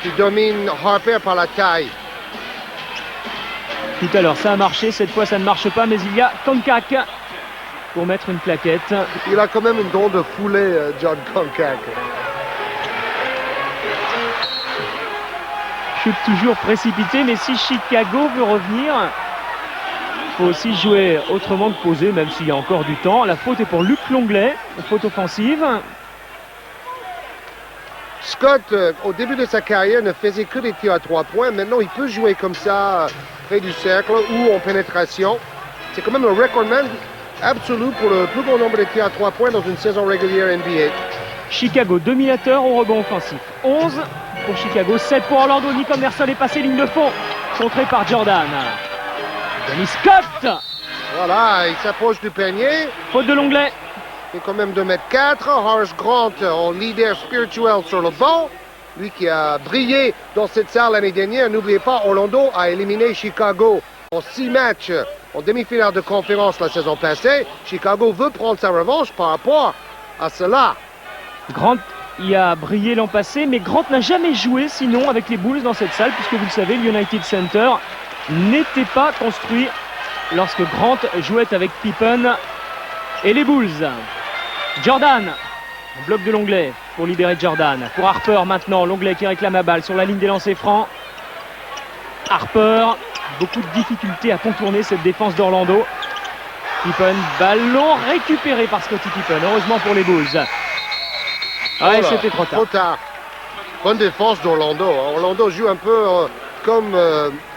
qui domine Harper par la taille. Tout à l'heure, ça a marché. Cette fois, ça ne marche pas, mais il y a Konkak pour mettre une claquette. Il a quand même une drôle de foulée, John Konkak. Chute toujours précipité, mais si Chicago veut revenir, il faut aussi jouer autrement que poser, même s'il y a encore du temps. La faute est pour Luc Longley, faute offensive. Scott, au début de sa carrière, ne faisait que des tirs à 3 points. Maintenant, il peut jouer comme ça, près du cercle ou en pénétration. C'est quand même le recordman absolu pour le plus grand nombre de tirs à 3 points dans une saison régulière NBA. Chicago, dominateur au rebond offensif. 11 pour Chicago, 7 pour Orlando. Nick Anderson est passé ligne de fond, contré par Jordan. Dennis Scott. Voilà, il s'approche du panier. Faute de Longley. Il est quand même 2m4. Horace Grant en leader spirituel sur le banc. Lui qui a brillé dans cette salle l'année dernière. N'oubliez pas, Orlando a éliminé Chicago en 6 matchs en demi-finale de conférence la saison passée. Chicago veut prendre sa revanche par rapport à cela. Grant y a brillé l'an passé, mais Grant n'a jamais joué sinon avec les Bulls dans cette salle, puisque vous le savez, le United Center n'était pas construit lorsque Grant jouait avec Pippen et les Bulls. Jordan, bloc de Longley pour libérer Jordan. Pour Harper maintenant, Longley qui réclame la balle sur la ligne des lancers francs. Harper, beaucoup de difficultés à contourner cette défense d'Orlando. Pippen, ballon récupéré par Scottie Pippen, heureusement pour les Bulls. Ouais, c'était trop tard. Trop tard. Bonne défense d'Orlando. Orlando joue un peu comme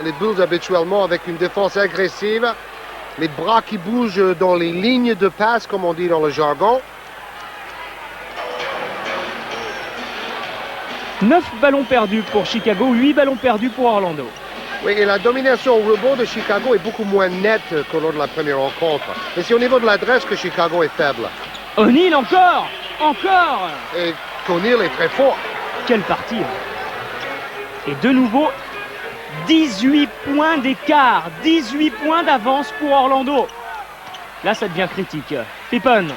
les Bulls habituellement, avec une défense agressive. Les bras qui bougent dans les lignes de passe, comme on dit dans le jargon. 9 ballons perdus pour Chicago, 8 ballons perdus pour Orlando. Oui, et la domination au rebond de Chicago est beaucoup moins nette que lors de la première rencontre. Mais c'est au niveau de l'adresse que Chicago est faible. O'Neal encore. Et qu'O'Neal est très fort. Quelle partie. Et de nouveau, 18 points d'écart, 18 points d'avance pour Orlando. Là, ça devient critique. Pippen,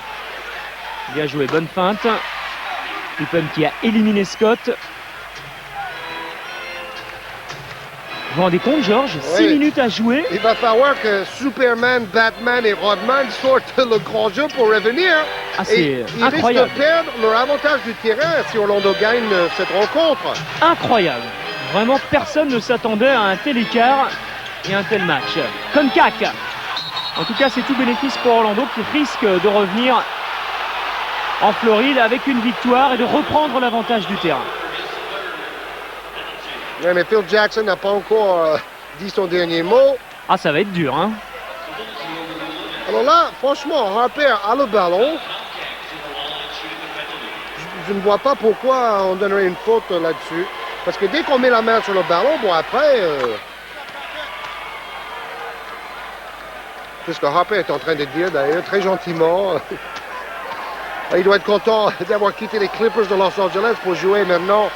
bien joué, bonne feinte. Pippen qui a éliminé Scott. Vous vous rendez compte, Georges, 6 minutes à jouer. Il va falloir que Superman, Batman et Rodman sortent le grand jeu pour revenir. Ah, c'est incroyable. Ils risquent de perdre leur avantage du terrain si Orlando gagne cette rencontre. Incroyable. Vraiment, personne ne s'attendait à un tel écart et un tel match. Koncak. En tout cas, c'est tout bénéfice pour Orlando qui risque de revenir en Floride avec une victoire et de reprendre l'avantage du terrain. Oui, mais Phil Jackson n'a pas encore dit son dernier mot. Ah, ça va être dur, hein. Alors là, franchement, Harper a le ballon. Je ne vois pas pourquoi on donnerait une faute là-dessus. Parce que dès qu'on met la main sur le ballon, bon après... c'est ce que Harper est en train de dire d'ailleurs, très gentiment. Il doit être content d'avoir quitté les Clippers de Los Angeles pour jouer maintenant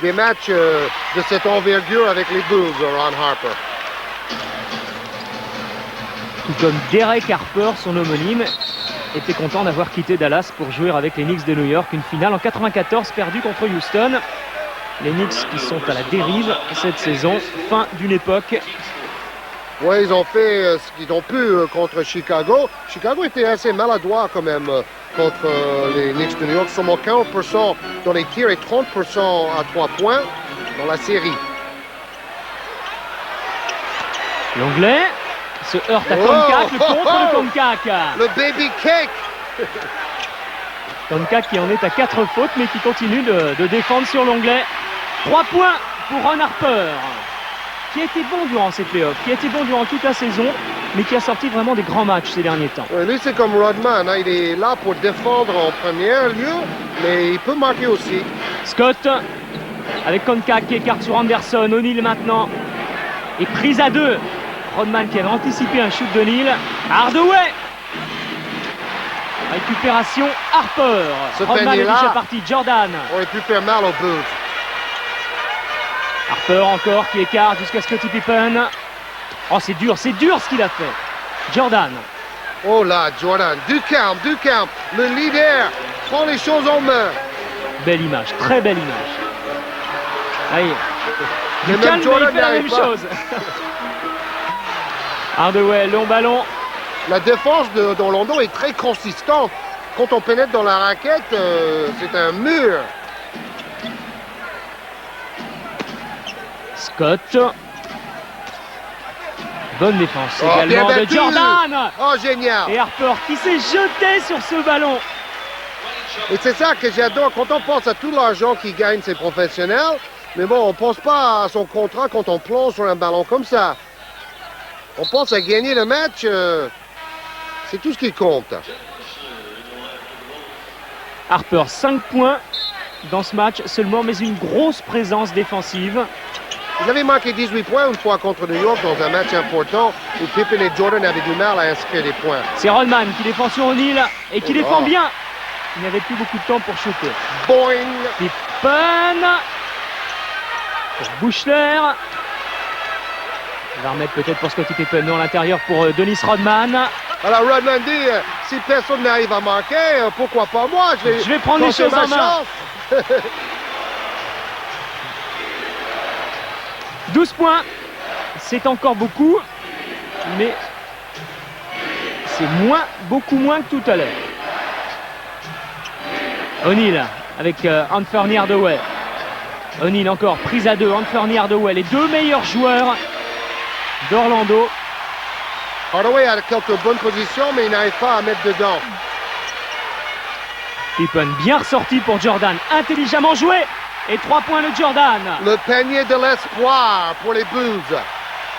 des matchs de cette envergure avec les Bulls, Ron Harper. Tout comme Derek Harper, son homonyme, était content d'avoir quitté Dallas pour jouer avec les Knicks de New York. Une finale en 94 perdue contre Houston. Les Knicks qui sont à la dérive cette saison, fin d'une époque. Oui, ils ont fait ce qu'ils ont pu contre Chicago. Chicago était assez maladroit quand même contre les Knicks de New York. Seulement 40% dans les tirs et 30% à 3 points dans la série. Longley se heurte à Koncak, le contre de Koncak. Le baby cake. Koncak qui en est à 4 fautes mais qui continue de défendre sur Longley. 3 points pour Ron Harper, qui a été bon durant ces playoffs, qui a été bon durant toute la saison, mais qui a sorti vraiment des grands matchs ces derniers temps. Oui, lui, c'est comme Rodman, hein, il est là pour défendre en premier lieu, mais il peut marquer aussi. Scott, avec Koncak qui écarte sur Anderson. O'Neal maintenant est prise à 2. Rodman qui avait anticipé un shoot d'O'Neal. Hardaway. Récupération Harper. Rodman est déjà parti. Jordan. Aurait pu faire mal aux Bulls. Harper encore qui écarte jusqu'à Scottie Pippen. Oh, c'est dur ce qu'il a fait. Jordan. Oh là, Jordan, du calme. Le leader prend les choses en main. Belle image, très belle image. Allez, du calme, Jordan il fait la même chose. Hardaway, long ballon. La défense d'Orlando est très consistante. Quand on pénètre dans la raquette, c'est un mur. Scott. Bonne défense également de Jordan. Oh, génial. Et Harper qui s'est jeté sur ce ballon. Et c'est ça que j'adore. Quand on pense à tout l'argent qu'il gagne, ces professionnels, mais bon, on pense pas à son contrat quand on plonge sur un ballon comme ça. On pense à gagner le match. C'est tout ce qui compte. Harper, 5 points dans ce match seulement, mais une grosse présence défensive. Ils avaient marqué 18 points une fois contre New York dans un match important où Pippen et Jordan avaient du mal à inscrire des points. C'est Rodman qui défend sur O'Neal et qui défend bien. Il n'avait plus beaucoup de temps pour shooter. Boing. Pippen. Pour Buechler. Il va remettre peut-être pour Scottie Pippen dans l'intérieur pour Dennis Rodman. Alors Rodman dit, si personne n'arrive à marquer, pourquoi pas moi? Je vais prendre les choses en main. 12 points, c'est encore beaucoup, mais C'est moins, beaucoup moins que tout à l'heure. O'Neal avec Anthony Hardaway. O'Neal encore, prise à deux, Anthony Hardaway, les deux meilleurs joueurs d'Orlando. Hardaway a quelques bonnes positions, mais il n'arrive pas à mettre dedans. Pippen bien ressorti pour Jordan, intelligemment joué. Et 3 points de Jordan. Le panier de l'espoir pour les Bulls.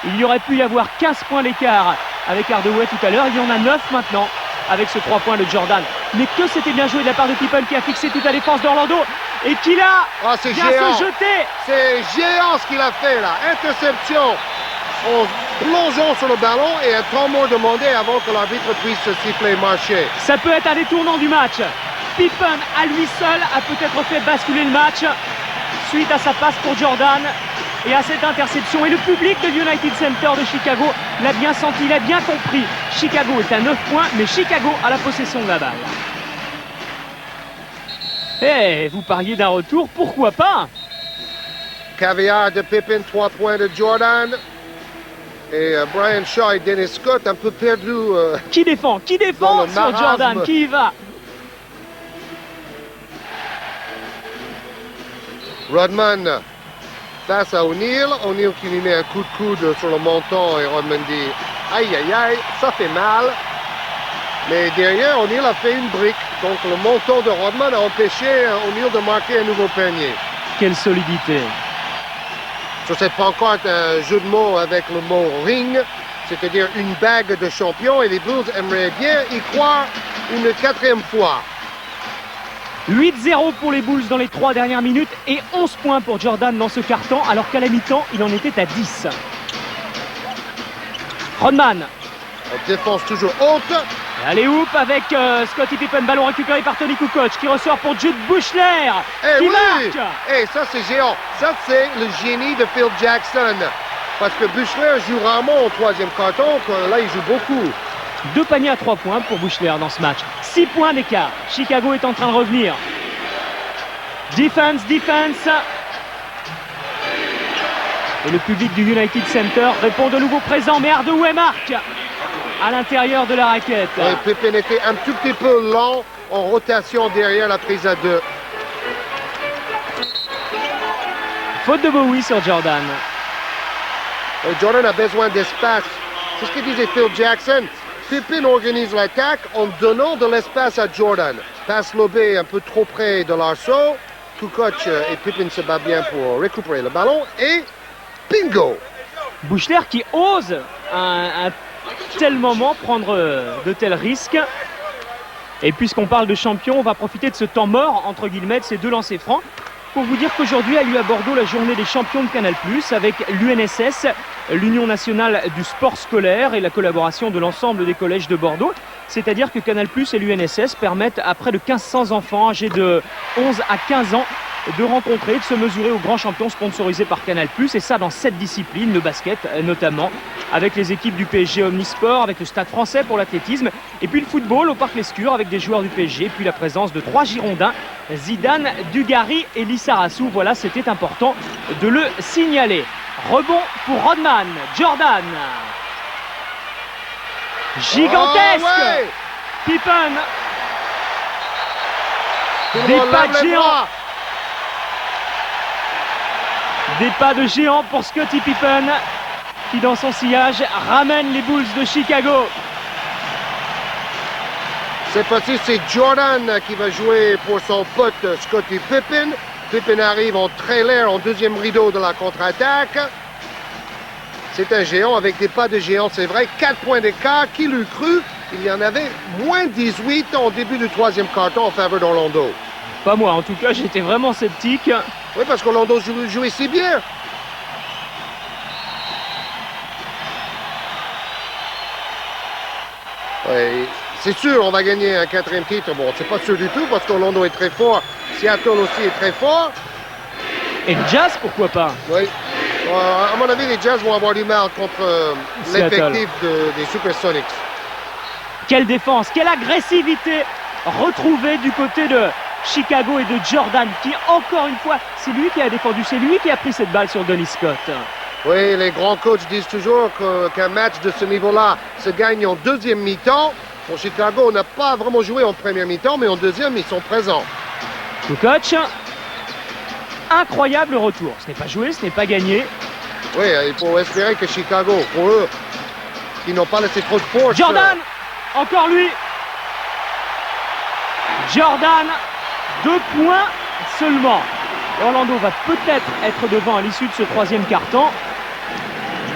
Il y aurait pu y avoir 15 points d'écart avec Hardaway tout à l'heure. Il y en a 9 maintenant avec ce 3 points de Jordan. Mais que c'était bien joué de la part de Pippen qui a fixé toute la défense d'Orlando et qui là c'est vient géant. se jeter. C'est géant ce qu'il a fait là. Interception en plongeant sur le ballon et un temps mort demandé avant que l'arbitre puisse siffler marcher. Ça peut être un des tournants du match. Pippen à lui seul a peut-être fait basculer le match suite à sa passe pour Jordan et à cette interception. Et le public de United Center de Chicago l'a bien senti, l'a bien compris. Chicago est à 9 points, mais Chicago a la possession de la balle. Et vous pariez d'un retour, pourquoi pas? Caviar de Pippen, 3 points de Jordan. Et Brian Shaw et Dennis Scott un peu perdus. Qui défend dans le sur marasme. Jordan? Qui y va? Rodman face à O'Neal. O'Neal qui lui met un coup de coude sur le menton et Rodman dit aïe aïe aïe, ça fait mal. Mais derrière, O'Neal a fait une brique. Donc le menton de Rodman a empêché O'Neal de marquer un nouveau panier. Quelle solidité. Sur cette pancarte, un jeu de mots avec le mot ring, c'est-à-dire une bague de champion. Et les Bulls aimeraient bien y croire une 4e fois. 8-0 pour les Bulls dans les 3 dernières minutes et 11 points pour Jordan dans ce quart-temps, alors qu'à la mi-temps, il en était à 10. Rodman. En défense toujours haute. Allez, hoop avec Scottie Pippen, ballon récupéré par Tony Kukoc qui ressort pour Jude Buechler qui marque. Ça c'est géant. Ça c'est le génie de Phil Jackson. Parce que Buechler joue rarement au 3e quart-temps, là il joue beaucoup. 2 paniers à 3 points pour Buechler dans ce match. 6 points d'écart. Chicago est en train de revenir. Defense. Et le public du United Center répond de nouveau présent, mais Hardaway marque à l'intérieur de la raquette. Pippen était un tout petit peu lent en rotation derrière la prise à 2. Faute de Bowie sur Jordan. Jordan a besoin d'espace. C'est ce que disait Phil Jackson. Pippen organise l'attaque en donnant de l'espace à Jordan. Passe lobé un peu trop près de l'arceau. Kukoc et Pippen se battent bien pour récupérer le ballon. Et bingo! Buechler qui ose un tel moment prendre de tels risques. Et puisqu'on parle de champion, on va profiter de ce temps mort, entre guillemets, de ces 2 lancers francs, pour vous dire qu'aujourd'hui a lieu à Bordeaux la journée des champions de Canal+, avec l'UNSS, l'Union nationale du sport scolaire et la collaboration de l'ensemble des collèges de Bordeaux. C'est-à-dire que Canal+ et l'UNSS permettent à près de 1500 enfants âgés de 11 à 15 ans de rencontrer, de se mesurer aux grands champions sponsorisés par Canal+, et ça dans 7 disciplines, le basket notamment, avec les équipes du PSG Omnisport, avec le Stade Français pour l'athlétisme, et puis le football au Parc Lescure avec des joueurs du PSG, puis la présence de 3 Girondins, Zidane, Dugarry et Lissarassou. Voilà, c'était important de le signaler. Rebond pour Rodman, Jordan. Gigantesque. Ouais. Pippen. Tout Des le monde pas lève de les géant. bras. Des pas de géant pour Scottie Pippen qui dans son sillage ramène les Bulls de Chicago. Cette fois-ci, c'est Jordan qui va jouer pour son pote Scottie Pippen. Pippen arrive en trailer en 2e rideau de la contre-attaque. C'est un géant avec des pas de géant, c'est vrai. 4 points d'écart, qui l'eût cru? Il y en avait moins 18 en début du 3e quart-temps en faveur d'Orlando. Pas moi, en tout cas, j'étais vraiment sceptique. Oui, parce qu'Orlando jouait si bien. Oui, c'est sûr, on va gagner un 4e titre. Bon, c'est pas sûr du tout parce qu'Orlando est très fort. Seattle aussi est très fort. Et le Jazz, pourquoi pas? Oui. À mon avis, les Jazz vont avoir du mal contre l'effectif des Supersonics. Quelle défense, quelle agressivité retrouvée du côté de Chicago et de Jordan, qui encore une fois, c'est lui qui a défendu, c'est lui qui a pris cette balle sur Dennis Scott. Oui, les grands coachs disent toujours qu'un match de ce niveau-là se gagne en 2e mi-temps. Pour Chicago, n'a pas vraiment joué en première mi-temps, mais en deuxième, ils sont présents. Kukoc. Incroyable retour. Ce n'est pas joué, ce n'est pas gagné. Oui, il faut espérer que Chicago, pour eux, qui n'ont pas laissé trop de force. Jordan, encore lui. Jordan, 2 points seulement. Orlando va peut-être être devant à l'issue de ce troisième quart-temps,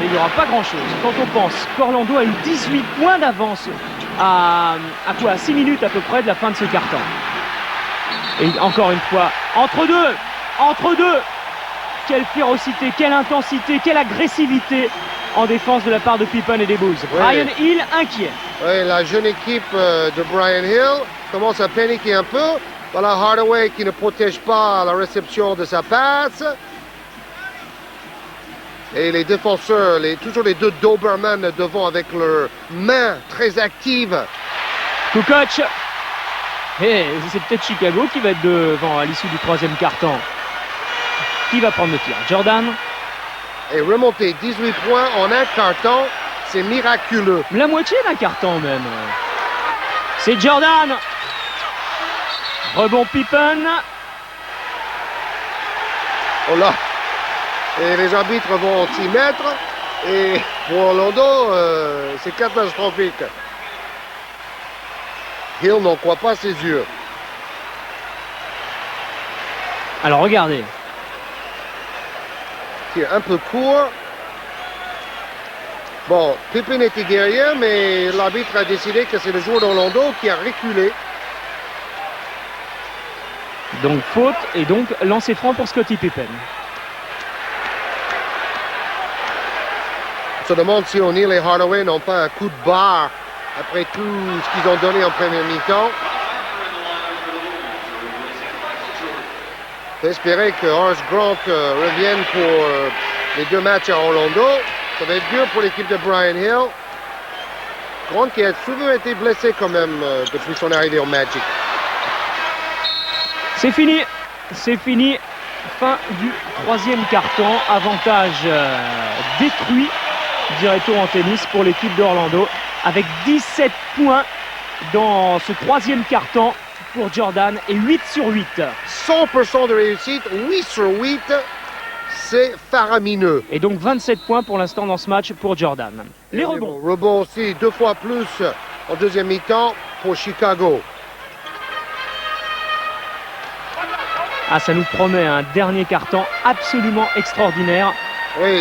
mais il n'y aura pas grand-chose. Quand on pense qu'Orlando a eu 18 points d'avance à 6 minutes à peu près de la fin de ce quart-temps. Et encore une fois, entre deux, quelle férocité, quelle intensité, quelle agressivité en défense de la part de Pippen et des Bulls. Oui. Brian Hill inquiet. Oui, la jeune équipe de Brian Hill commence à paniquer un peu. Voilà Hardaway qui ne protège pas la réception de sa passe. Et les défenseurs, toujours les deux Doberman devant avec leurs mains très actives. Kukoc. Et c'est peut-être Chicago qui va être devant à l'issue du troisième quart-temps. Qui va prendre le tir? Jordan. Et remonter 18 points en un quart-temps, c'est miraculeux. La moitié d'un quart-temps même. C'est Jordan. Rebond Pippen. Oh là. Et les arbitres vont s'y mettre. Et pour Orlando, c'est catastrophique. Hill n'en croit pas ses yeux. Alors regardez. Tir un peu court. Bon, Pippen était derrière, mais l'arbitre a décidé que c'est le joueur d'Orlando qui a reculé. Donc faute et donc lancer franc pour Scottie Pippen. On se demande si O'Neal et Hardaway n'ont pas un coup de barre après tout ce qu'ils ont donné en première mi-temps. On peut espérer que Horace Grant revienne pour les 2 matchs à Orlando. Ça va être dur pour l'équipe de Brian Hill. Grant qui a souvent été blessé quand même depuis son arrivée au Magic. C'est fini. C'est fini. Fin du troisième quart-temps. Avantage détruit, dirait-on en tennis, pour l'équipe d'Orlando. Avec 17 points dans ce troisième quart-temps pour Jordan et 8 sur 8. 100% de réussite, 8 sur 8. C'est faramineux. Et donc 27 points pour l'instant dans ce match pour Jordan. Les rebonds. Rebonds aussi, 2 fois plus en deuxième mi-temps pour Chicago. Ah, ça nous promet un dernier quart-temps absolument extraordinaire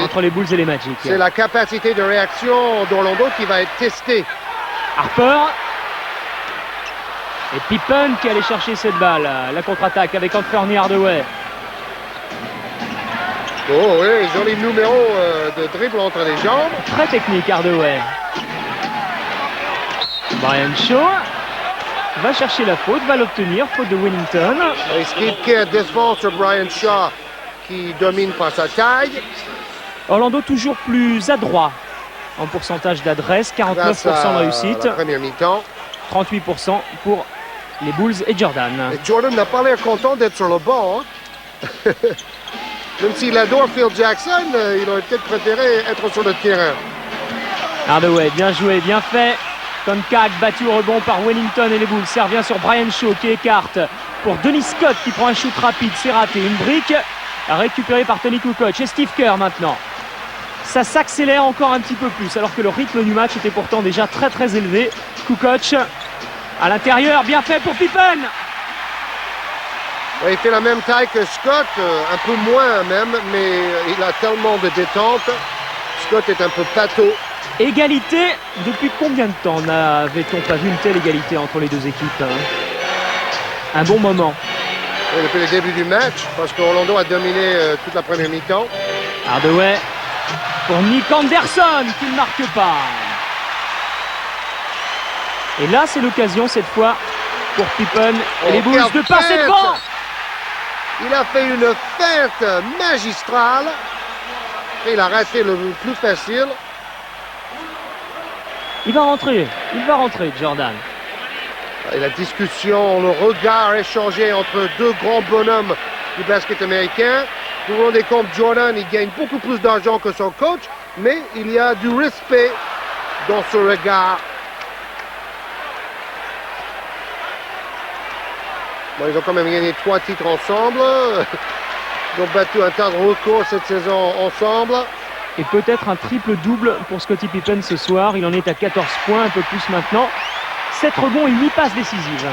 entre les Bulls et les Magic. C'est la capacité de réaction d'Orlando qui va être testée. Harper. Et Pippen qui allait chercher cette balle. La contre-attaque avec Anthony Hardaway. Oh oui, joli numéro de dribble entre les jambes. Très technique Hardaway. Brian Shaw va chercher la faute, va l'obtenir, faute de Wellington. Et Steve Kerr défend sur Brian Shaw qui domine par sa taille. Orlando toujours plus adroit en pourcentage d'adresse, 49% de réussite. La première mi-temps. 38% pour les Bulls et Jordan. Et Jordan n'a pas l'air content d'être sur le banc. Hein? Même s'il adore Phil Jackson, il aurait peut-être préféré être sur le terrain. Hardaway, bien joué, bien fait. Konkak battu au rebond par Wellington et les Bulls. Ça revient sur Brian Shaw qui écarte pour Denis Scott qui prend un shoot rapide. C'est raté. Une brique récupérée par Tony Kukoc. Et Steve Kerr maintenant. Ça s'accélère encore un petit peu plus alors que le rythme du match était pourtant déjà très très élevé. Kukoc à l'intérieur, bien fait pour Pippen. Ouais, il fait la même taille que Scott, un peu moins même, mais il a tellement de détente. Scott est un peu pâteau. Égalité, depuis combien de temps n'avait-on pas vu une telle égalité entre les deux équipes, hein? Un bon moment. Et depuis le début du match, parce qu'Orlando a dominé toute la première mi-temps. Hardaway pour Nick Anderson qui ne marque pas. Et là, c'est l'occasion cette fois pour Pippen et les Bulls de passer devant. Il a fait une feinte magistrale. Et il a raté le plus facile. Il va rentrer, Jordan. Et la discussion, le regard échangé entre deux grands bonhommes du basket américain. Vous vous rendez compte, Jordan, il gagne beaucoup plus d'argent que son coach, mais il y a du respect dans ce regard. Bon, ils ont quand même gagné 3 titres ensemble. Ils ont battu un tas de records cette saison ensemble. Et peut-être un triple-double pour Scottie Pippen ce soir. Il en est à 14 points, un peu plus maintenant. 7 rebonds et 8 passes décisives.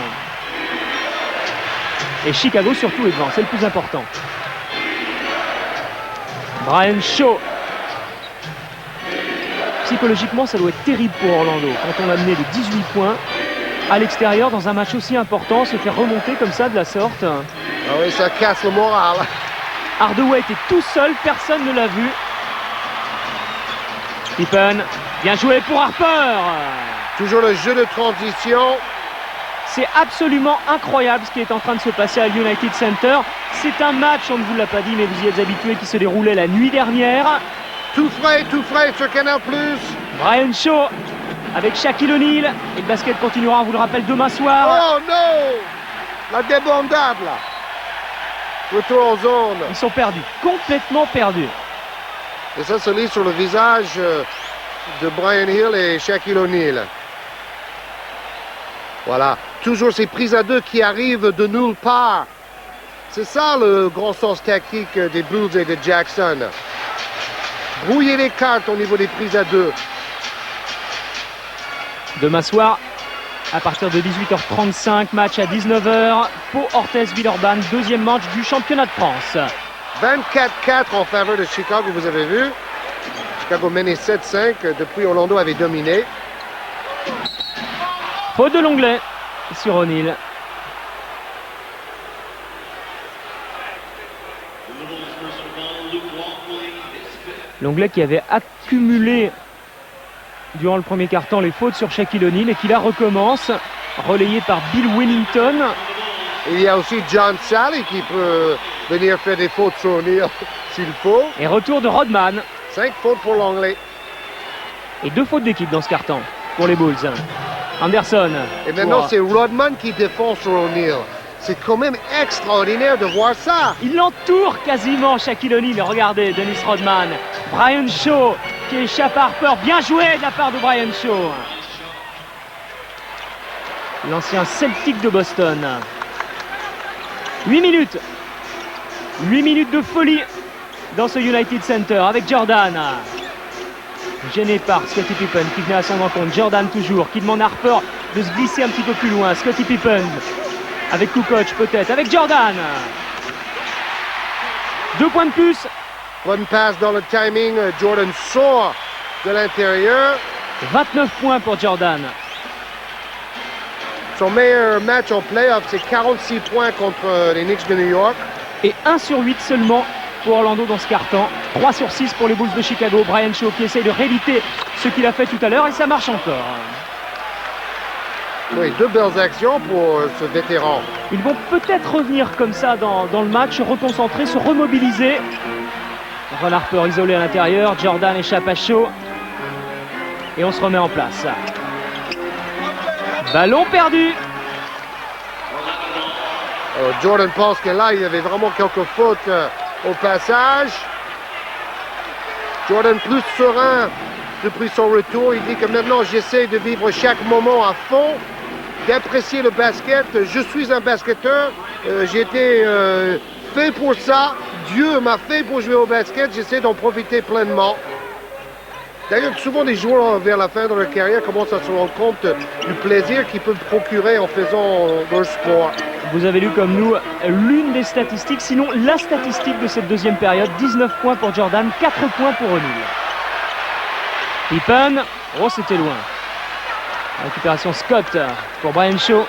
Et Chicago surtout est devant, c'est le plus important. Brian Shaw. Psychologiquement, ça doit être terrible pour Orlando. Quand on a mené de 18 points à l'extérieur dans un match aussi important, se faire remonter comme ça de la sorte. Ah oui, ça casse le moral. Hardaway était tout seul, personne ne l'a vu. Pippen, bien joué pour Harper. Toujours le jeu de transition. C'est absolument incroyable ce qui est en train de se passer à United Center. C'est un match, on ne vous l'a pas dit, mais vous y êtes habitués, qui se déroulait la nuit dernière. Tout frais sur Canal+. Brian Shaw avec Shaquille O'Neal. Et le basket continuera, on vous le rappelle, demain soir. Oh non! La débandade, là. Retour en zone. Ils sont perdus, complètement perdus. Et ça se lit sur le visage de Brian Hill et Shaquille O'Neal. Voilà. Toujours ces prises à deux qui arrivent de nulle part. C'est ça le grand sens tactique des Bulls et de Jackson. Brouiller les cartes au niveau des prises à deux. Demain soir, à partir de 18h35, match à 19h. Pau-Orthez-Villeurbanne, deuxième match du championnat de France. 24-4 en faveur de Chicago, vous avez vu. Chicago menait 7-5, depuis Orlando avait dominé. Faute de Longley sur O'Neal. Longley qui avait accumulé durant le premier quart-temps les fautes sur Shaquille O'Neal et qui la recommence, relayé par Bill Wellington. Il y a aussi John Sally qui peut venir faire des fautes sur O'Neal s'il faut. Et retour de Rodman. 5 fautes pour l'anglais. Et 2 fautes d'équipe dans ce carton pour les Bulls. Anderson. Et maintenant c'est Rodman qui défend sur O'Neal. C'est quand même extraordinaire de voir ça. Il l'entoure quasiment, Shaquille O'Neal. Regardez, Dennis Rodman. Brian Shaw qui échappe à Harper. Bien joué de la part de Brian Shaw. L'ancien Celtic de Boston. 8 minutes. 8 minutes de folie dans ce United Center avec Jordan. Gêné par Scottie Pippen qui venait à son rencontre. Jordan toujours qui demande à Harper de se glisser un petit peu plus loin. Scottie Pippen avec Kukoc peut-être, avec Jordan. 2 points de plus. Bonne passe dans le timing. Jordan sort de l'intérieur. 29 points pour Jordan. Son meilleur match en playoff, c'est 46 points contre les Knicks de New York. Et 1 sur 8 seulement pour Orlando dans ce carton. 3 sur 6 pour les Bulls de Chicago. Brian Shaw qui essaye de rééditer ce qu'il a fait tout à l'heure et ça marche encore. Oui, 2 belles actions pour ce vétéran. Ils vont peut-être revenir comme ça dans le match, se reconcentrer, se remobiliser. Ron Harper isolé à l'intérieur. Jordan échappe à Shaw. Et on se remet en place. Ballon perdu. Alors Jordan pense que là, il y avait vraiment quelques fautes au passage. Jordan plus serein depuis son retour. Il dit que maintenant, j'essaie de vivre chaque moment à fond, d'apprécier le basket. Je suis un basketteur. J'ai été fait pour ça. Dieu m'a fait pour jouer au basket. J'essaie d'en profiter pleinement. D'ailleurs, souvent des joueurs vers la fin de leur carrière commencent à se rendre compte du plaisir qu'ils peuvent procurer en faisant leur sport. Vous avez lu comme nous l'une des statistiques, sinon la statistique de cette deuxième période. 19 points pour Jordan, 4 points pour O'Neal. Pippen, oh c'était loin. Récupération Scott pour Brian Shaw.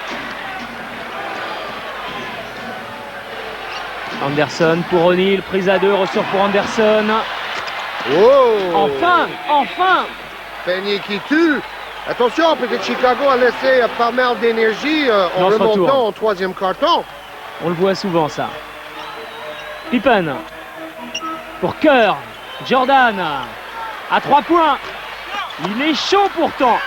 Anderson pour O'Neal, prise à 2, ressort pour Anderson. Oh! Enfin! Panier qui tue. Attention, peut-être Chicago a laissé pas mal d'énergie en remontant au troisième carton. On le voit souvent ça. Pippen pour Kerr. Jordan à 3 points. Il est chaud pourtant.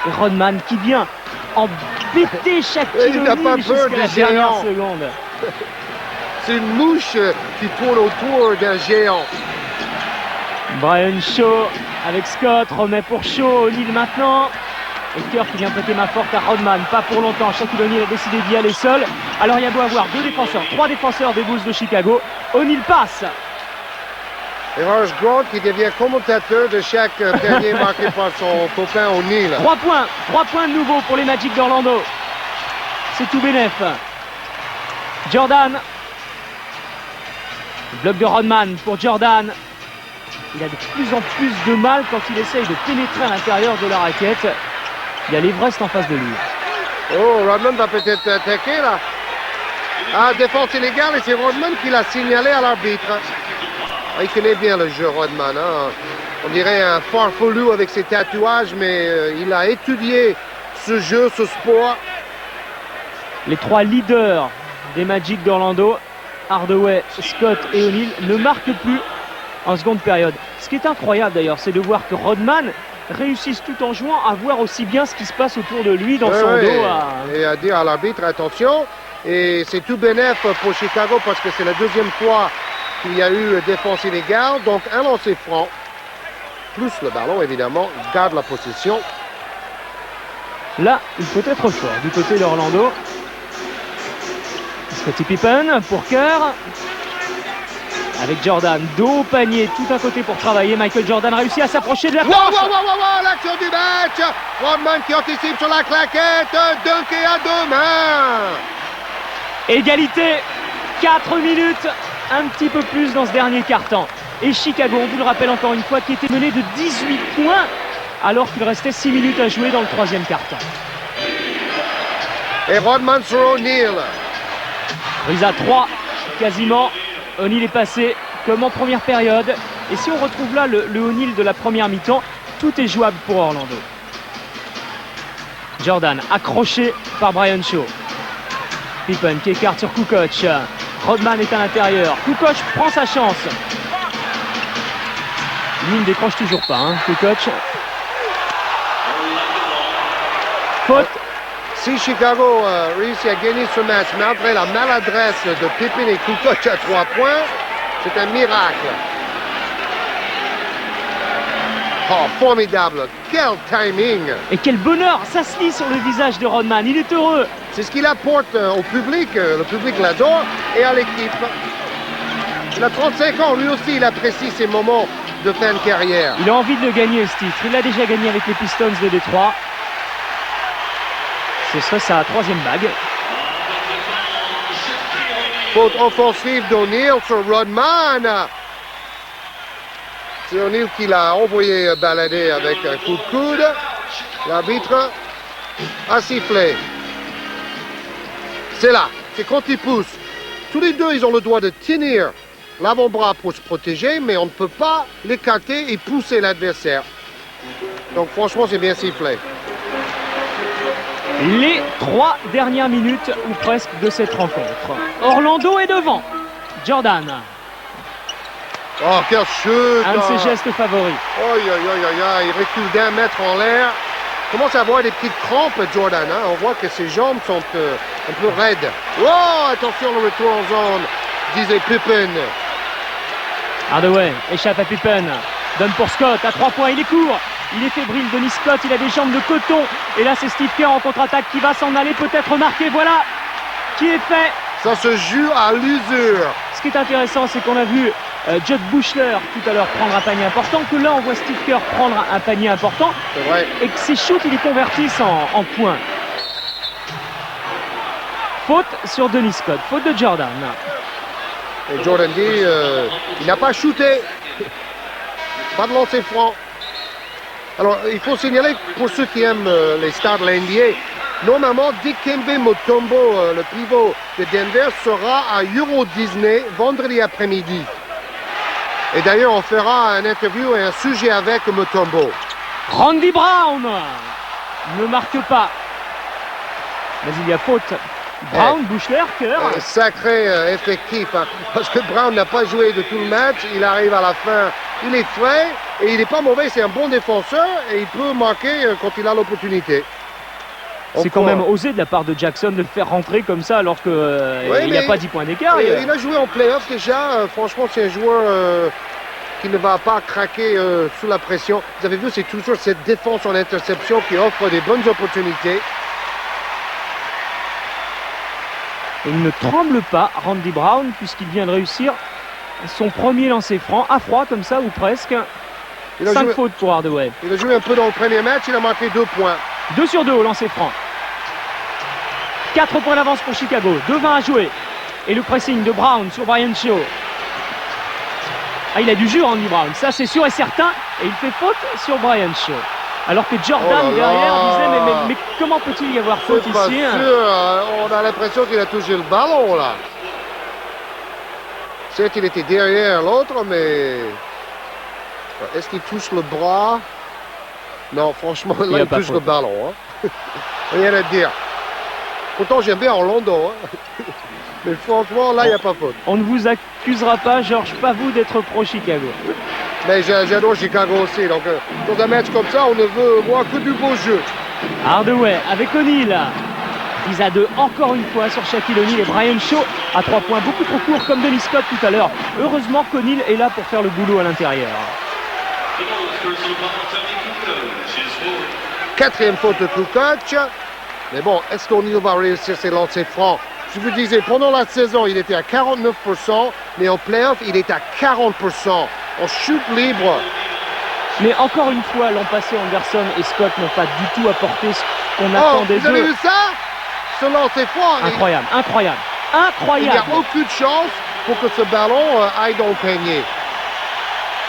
Et Rodman qui vient embêter Shaquille O'Neal jusqu'à la dernière seconde. C'est une mouche qui tourne autour d'un géant. Brian Shaw avec Scott, remet pour Shaw, O'Neal maintenant. Et Kerr qui vient prêter main forte à Rodman. Pas pour longtemps. Shaquille O'Neal a décidé d'y aller seul. Alors il y a beau avoir 3 défenseurs des Bulls de Chicago. O'Neal passe. Et Horace Grant qui devient commentateur de chaque dernier marqué par son copain O'Neal. 3 points de nouveau pour les Magic d'Orlando. C'est tout bénef. Jordan. Bloc de Rodman pour Jordan. Il a de plus en plus de mal quand il essaye de pénétrer à l'intérieur de la raquette. Il y a l'Everest en face de lui. Oh, Rodman va peut-être attaquer là. Ah, défense illégale et c'est Rodman qui l'a signalé à l'arbitre. Ah, il connaît bien le jeu Rodman. Hein. On dirait un farfelu avec ses tatouages, mais il a étudié ce jeu, ce sport. Les 3 leaders des Magic d'Orlando, Hardaway, Scott et O'Neal, ne marquent plus en seconde période. Ce qui est incroyable d'ailleurs, c'est de voir que Rodman réussisse tout en jouant à voir aussi bien ce qui se passe autour de lui dans son dos. Et à dire à l'arbitre, attention. Et c'est tout bénef pour Chicago parce que c'est la deuxième fois qu'il y a eu défense illégale. Donc un lancer franc, plus le ballon évidemment, garde la possession. Là, il faut être fort du côté d'Orlando. Scottie Pippen pour Kerr. Avec Jordan, dos au panier, tout un côté pour travailler. Michael Jordan réussit à s'approcher de la planche. Wow, l'action du match. Rodman qui anticipe sur la claquette, dunké à 2 mains. Égalité, 4 minutes, un petit peu plus dans ce dernier quart-temps. Et Chicago, on vous le rappelle encore une fois, qui était mené de 18 points alors qu'il restait 6 minutes à jouer dans le troisième quart-temps. Et Rodman sur O'Neal. Prise à 3, quasiment. O'Neal est passé comme en première période. Et si on retrouve là le O'Neal de la première mi-temps, tout est jouable pour Orlando. Jordan, accroché par Brian Shaw. Pippen qui écarte sur Kukoc. Rodman est à l'intérieur. Kukoc prend sa chance. Lui ne décroche toujours pas, hein, Kukoc. Faute. Si Chicago réussit à gagner ce match malgré la maladresse de Pippen et Kukoc à 3 points, c'est un miracle. Oh, formidable. Quel timing. Et quel bonheur. Ça se lit sur le visage de Rodman. Il est heureux. C'est ce qu'il apporte au public. Le public l'adore et à l'équipe. Il a 35 ans. Lui aussi, il apprécie ces moments de fin de carrière. Il a envie de le gagner, ce titre. Il l'a déjà gagné avec les Pistons de Détroit. Ce serait sa 3e bague. Faute offensive d'O'Neal sur Rodman. C'est O'Neal qui l'a envoyé balader avec un coup de coude. L'arbitre a sifflé. C'est là, c'est quand ils poussent. Tous les deux, ils ont le droit de tenir l'avant-bras pour se protéger, mais on ne peut pas l'écarter et pousser l'adversaire. Donc franchement, c'est bien sifflé. Les 3 dernières minutes, ou presque, de cette rencontre. Orlando est devant. Jordan. Oh, quel chute! Un de ses gestes favoris. Il recule d'1 mètre en l'air. Il commence à avoir des petites crampes, Jordan. Hein? On voit que ses jambes sont un peu raides. Oh, attention, le retour en zone, disait Pippen. Hardaway échappe à Pippen. Donne pour Scott à 3 points. Il est court. Il est fébrile. Denis Scott, il a des jambes de coton. Et là, c'est Steve Kerr en contre-attaque qui va s'en aller, peut-être marquer. Voilà qui est fait. Ça se joue à l'usure. Ce qui est intéressant, c'est qu'on a vu Jud Buechler tout à l'heure prendre un panier important, que là on voit Steve Kerr prendre un panier important, c'est vrai. Et que ses shoots ils les convertissent en points. Faute sur Denis Scott, faute de Jordan. Et Jordan dit il n'a pas shooté, pas de lancer franc. Alors il faut signaler pour ceux qui aiment les stars de la NBA, normalement Dikembe Mutombo, le pivot de Denver, sera à Euro Disney vendredi après-midi. Et d'ailleurs, on fera un interview et un sujet avec Mutombo. Randy Brown ne marque pas. Mais il y a faute. Brown, Buechler, Kerr. Sacré effectif, hein, parce que Brown n'a pas joué de tout le match. Il arrive à la fin, il est frais et il n'est pas mauvais. C'est un bon défenseur et il peut marquer quand il a l'opportunité. C'est quand même osé de la part de Jackson de le faire rentrer comme ça alors qu'il n'y a pas 10 points d'écart. Il a joué en play-off déjà. Franchement, c'est un joueur qu'il ne va pas craquer sous la pression. Vous avez vu, c'est toujours cette défense en interception qui offre des bonnes opportunités. Il ne tremble pas, Randy Brown, puisqu'il vient de réussir son premier lancer franc, à froid comme ça, ou presque. 5 fautes pour Hardaway. Il a joué un peu dans le premier match, il a marqué 2 points. 2 sur 2 au lancer franc. 4 points d'avance pour Chicago, 2-20 à jouer. Et le pressing de Brown sur Brian Shaw. Ah, il a du jus, Randy Brown, ça c'est sûr et certain. Et il fait faute sur Brian Shaw. Alors que Jordan derrière disait mais comment peut-il y avoir faute pas ici sûr. On a l'impression qu'il a touché le ballon là. Certes, il était derrière l'autre, mais est-ce qu'il touche le bras? Non, franchement, là il touche le ballon. Hein. Rien à dire. Pourtant, j'aime bien Orlando. Hein. Mais franchement, là, il n'y a pas faute. On ne vous accusera pas, Georges Pavou, d'être pro-Chicago. Mais j'adore Chicago aussi. Donc, dans un match comme ça, on ne veut voir que du beau jeu. Hardaway avec O'Neal. Prise à 2 encore une fois sur Shaquille O'Neal et Brian Shaw à 3 points. Beaucoup trop court comme Dennis Scott tout à l'heure. Heureusement qu'O'Neal est là pour faire le boulot à l'intérieur. 4e faute de Kukoc. Mais bon, est-ce qu'O'Neal va réussir ses lancers francs? Je vous disais, pendant la saison, il était à 49%, mais en playoff, il est à 40%. En chute libre. Mais encore une fois, l'an passé, Anderson et Scott n'ont pas du tout apporté ce qu'on attendait d'eux. Vous avez vu ça? Ce lancer franc. Incroyable, incroyable, incroyable. Il n'y a aucune chance pour que ce ballon aille dans le panier.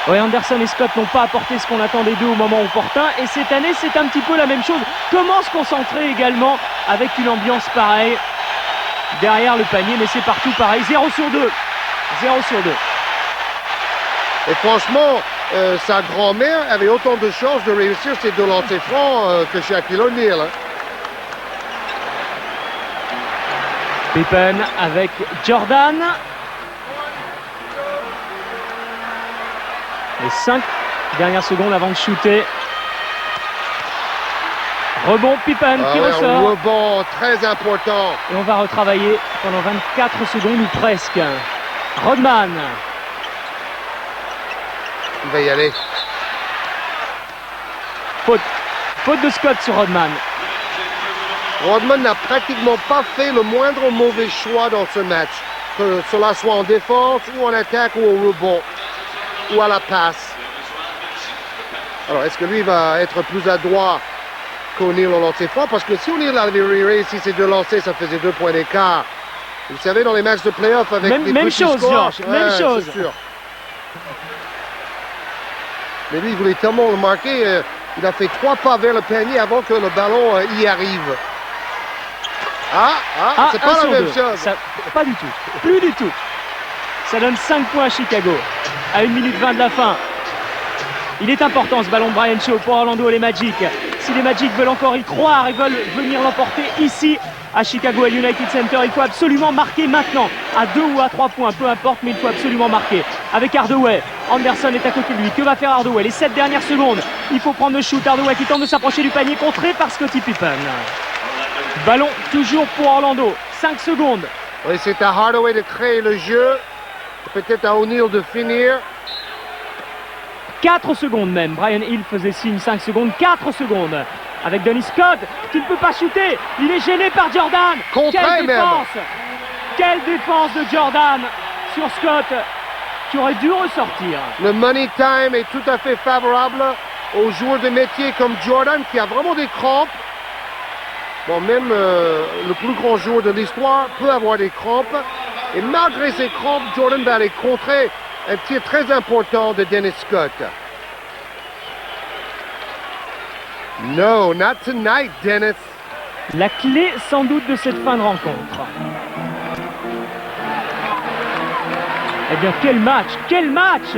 Oui, Anderson et Scott n'ont pas apporté ce qu'on attendait d'eux au moment opportun. Et cette année, c'est un petit peu la même chose. Comment se concentrer également avec une ambiance pareille derrière le panier, mais c'est partout pareil. 0 sur 2. 0 sur 2. Et franchement, sa grand-mère avait autant de chances de réussir ses 2 lancers francs que Shaquille O'Neal. Hein. Pippen avec Jordan. Les 5 dernières secondes avant de shooter. Rebond Pippen qui ressort. Un rebond très important. Et on va retravailler pendant 24 secondes ou presque. Rodman. Il va y aller. Faute. Faute de Scott sur Rodman. Rodman n'a pratiquement pas fait le moindre mauvais choix dans ce match. Que cela soit en défense ou en attaque ou au rebond. Ou à la passe. Alors, est-ce que lui va être plus adroit qu'O'Neal au lancer franc? Parce que si O'Neal avait réussi ses 2 lancers, ça faisait 2 points d'écart. Vous savez, dans les matchs de play-off avec des petits scores, Georges, même chose. C'est sûr. Mais lui, il voulait tellement le marquer. Il a fait 3 pas vers le panier avant que le ballon y arrive. C'est pas la même chose. Ça, pas du tout. Plus du tout. Ça donne 5 points à Chicago. À 1 minute 20 de la fin. Il est important ce ballon de Brian Shaw pour Orlando et les Magic. Si les Magic veulent encore y croire et veulent venir l'emporter ici à Chicago à United Center, il faut absolument marquer maintenant. À 2 ou à 3 points, peu importe, mais il faut absolument marquer. Avec Hardaway, Anderson est à côté de lui. Que va faire Hardaway? Les 7 dernières secondes. Il faut prendre le shoot. Hardaway qui tente de s'approcher du panier, contré par Scottie Pippen. Ballon toujours pour Orlando. 5 secondes. Oui, c'est à Hardaway de créer le jeu. Peut-être à O'Neal de finir. 4 secondes même. Brian Hill faisait signe 5 secondes. 4 secondes. Avec Dennis Scott qui ne peut pas shooter. Il est gêné par Jordan. Quelle défense! Quelle défense de Jordan sur Scott qui aurait dû ressortir. Le money time est tout à fait favorable aux joueurs de métier comme Jordan qui a vraiment des crampes. Bon, même le plus grand joueur de l'histoire peut avoir des crampes. Et malgré ces crampes, Jordan va aller contrer un tir très important de Dennis Scott. No, not tonight, Dennis. La clé sans doute de cette fin de rencontre. Eh bien, quel match! Quel match!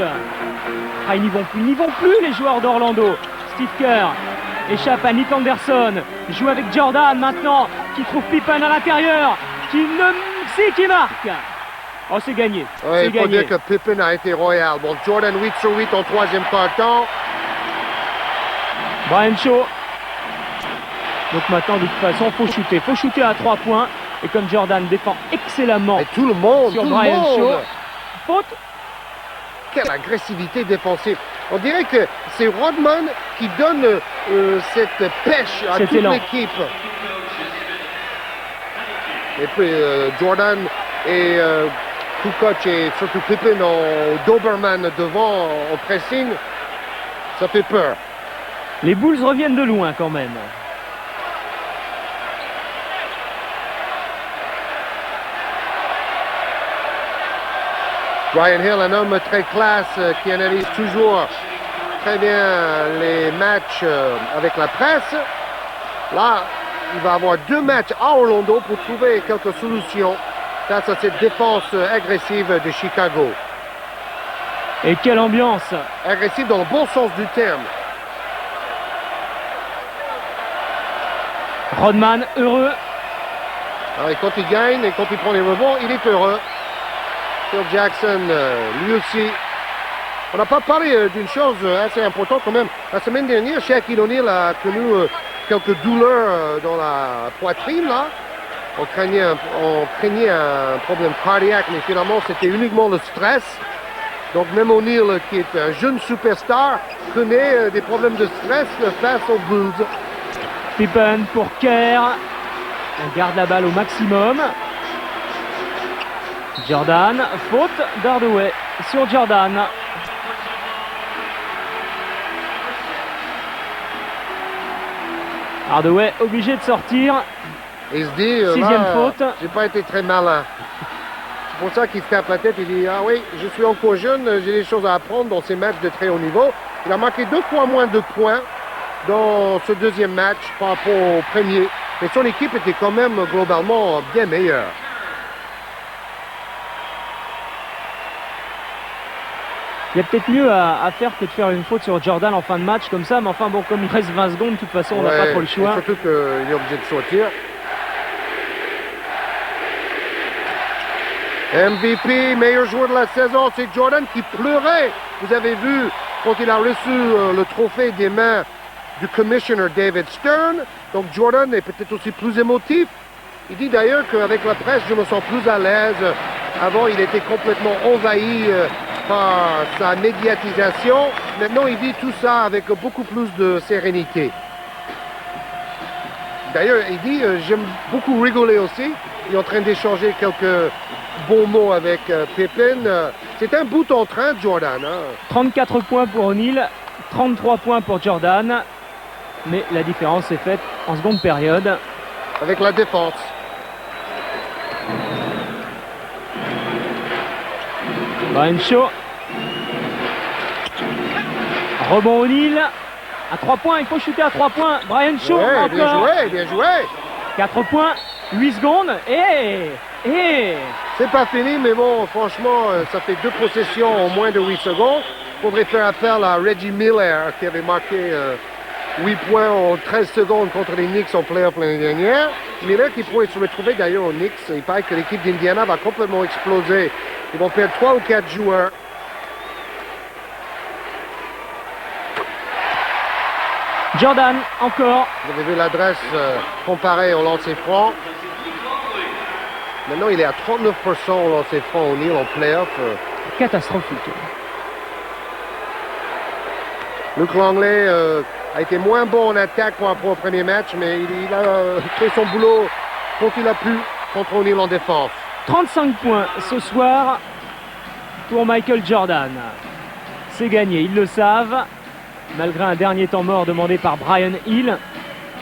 Ah, ils n'y vont plus les joueurs d'Orlando. Steve Kerr échappe à Nick Anderson. Joue avec Jordan maintenant, qui trouve Pippen à l'intérieur, qui ne sait qui marque. Oh, c'est gagné. Oui, il faut dire que Pippen a été royal. Bon, Jordan 8 sur 8 en 3e quart-temps. Brian Shaw. Donc maintenant, de toute façon, faut shooter à 3 points. Et comme Jordan défend excellemment et tout le monde, sur tout Brian le monde. Shaw. Faute. quelle agressivité défensive. On dirait que c'est Rodman qui donne cette pêche à toute l'équipe. Et puis Jordan et Kukoc et surtout Pippen ont Doberman devant au pressing. Ça fait peur. Les Bulls reviennent de loin quand même. Brian Hill, un homme très classe qui analyse toujours très bien les matchs avec la presse. Là, il va avoir 2 matchs à Orlando pour trouver quelques solutions face à cette défense agressive de Chicago. Et quelle ambiance! Agressive dans le bon sens du terme. Rodman heureux. Alors, et quand il gagne et quand il prend les rebonds, il est heureux. Phil Jackson, lui aussi. On n'a pas parlé d'une chose assez importante quand même. La semaine dernière, Shaquille O'Neal a connu quelques douleurs dans la poitrine, là. On craignait un problème cardiaque, mais finalement, c'était uniquement le stress. Donc même O'Neal, qui est un jeune superstar, connaît des problèmes de stress face aux Bulls. Pippen pour Kerr. On garde la balle au maximum. Jordan, faute d'Hardaway sur Jordan. Hardaway obligé de sortir. Il se dit, sixième faute. J'ai pas été très malin. C'est pour ça qu'il se tape la tête. Il dit, ah oui, je suis encore jeune, j'ai des choses à apprendre dans ces matchs de très haut niveau. Il a marqué 2 fois moins de points dans ce deuxième match par rapport au premier. Mais son équipe était quand même globalement bien meilleure. Il y a peut-être mieux à faire que de faire une faute sur Jordan en fin de match comme ça. Mais enfin bon, comme il reste 20 secondes, de toute façon, on n'a pas trop le choix. Surtout qu'il est obligé de sortir. MVP, meilleur joueur de la saison, c'est Jordan qui pleurait. Vous avez vu quand il a reçu le trophée des mains du commissioner David Stern. Donc Jordan est peut-être aussi plus émotif. Il dit d'ailleurs qu'avec la presse, je me sens plus à l'aise. Avant, il était complètement envahi par sa médiatisation. Maintenant, il vit tout ça avec beaucoup plus de sérénité. D'ailleurs, il dit, j'aime beaucoup rigoler aussi. Il est en train d'échanger quelques bons mots avec Pippen. C'est un bout en train, Jordan. 34 points pour O'Neal, 33 points pour Jordan. Mais la différence est faite en seconde période. Avec la défense. Brian Shaw. Rebond O'Neal. À 3 points, il faut shooter à 3 points. Brian Shaw encore. Bien joué, bien joué. 4 points, 8 secondes. Et c'est pas fini, mais bon, franchement, ça fait 2 possessions en moins de 8 secondes. Il faudrait faire appel à Reggie Miller, qui avait marqué 8 points en 13 secondes contre les Knicks en playoff l'année dernière. Miller qui pourrait se retrouver d'ailleurs aux Knicks. Il paraît que l'équipe d'Indiana va complètement exploser. Ils vont perdre 3 ou 4 joueurs. Jordan, encore. Vous avez vu l'adresse comparée au lancer franc. Maintenant, il est à 39% au lancer franc au O'Neal en playoff. Catastrophique. Luc Langley a été moins bon en attaque pour un premier match, mais il a fait son boulot quand il a pu contre O'Neal en défense. 35 points ce soir pour Michael Jordan. C'est gagné, ils le savent. Malgré un dernier temps mort demandé par Brian Hill.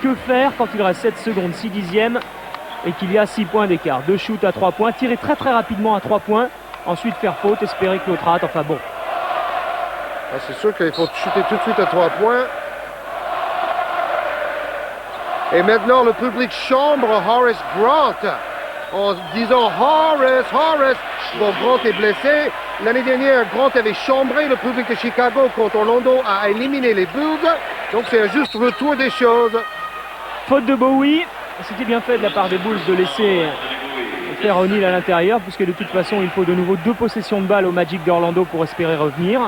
Que faire quand il reste 7 secondes, 6 dixièmes et qu'il y a 6 points d'écart? 2 shoots à 3 points, tirer très rapidement à 3 points, ensuite faire faute, espérer que l'autre rate, enfin bon. C'est sûr qu'il faut shooter tout de suite à 3 points. Et maintenant, le public chambre Horace Grant en disant Horace. Bon, Grant est blessé. L'année dernière, Grant avait chambré le public de Chicago quand Orlando a éliminé les Bulls. Donc c'est un juste retour des choses. Faute de Bowie. C'était bien fait de la part des Bulls de laisser faire O'Neal à l'intérieur, puisque de toute façon, il faut de nouveau 2 possessions de balles au Magic d'Orlando pour espérer revenir.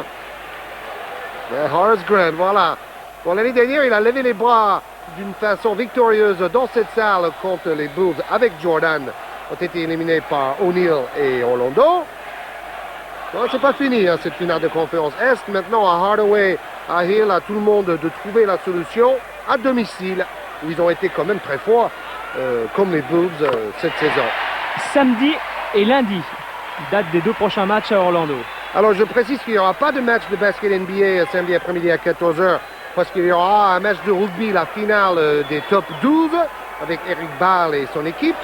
Horace Grant, voilà. Bon, l'année dernière, il a levé les bras d'une façon victorieuse dans cette salle contre les Bulls avec Jordan ont été éliminés par O'Neal et Orlando. Bon, c'est pas fini, hein, cette finale de conférence Est. Maintenant, à Hardaway, à Hill, à tout le monde de trouver la solution à domicile, où ils ont été quand même très forts, comme les Bulls cette saison. Samedi et lundi, date des 2 prochains matchs à Orlando. Alors, je précise qu'il n'y aura pas de match de basket NBA samedi après-midi à 14h, parce qu'il y aura un match de rugby, la finale des top 12, avec Eric Ball et son équipe.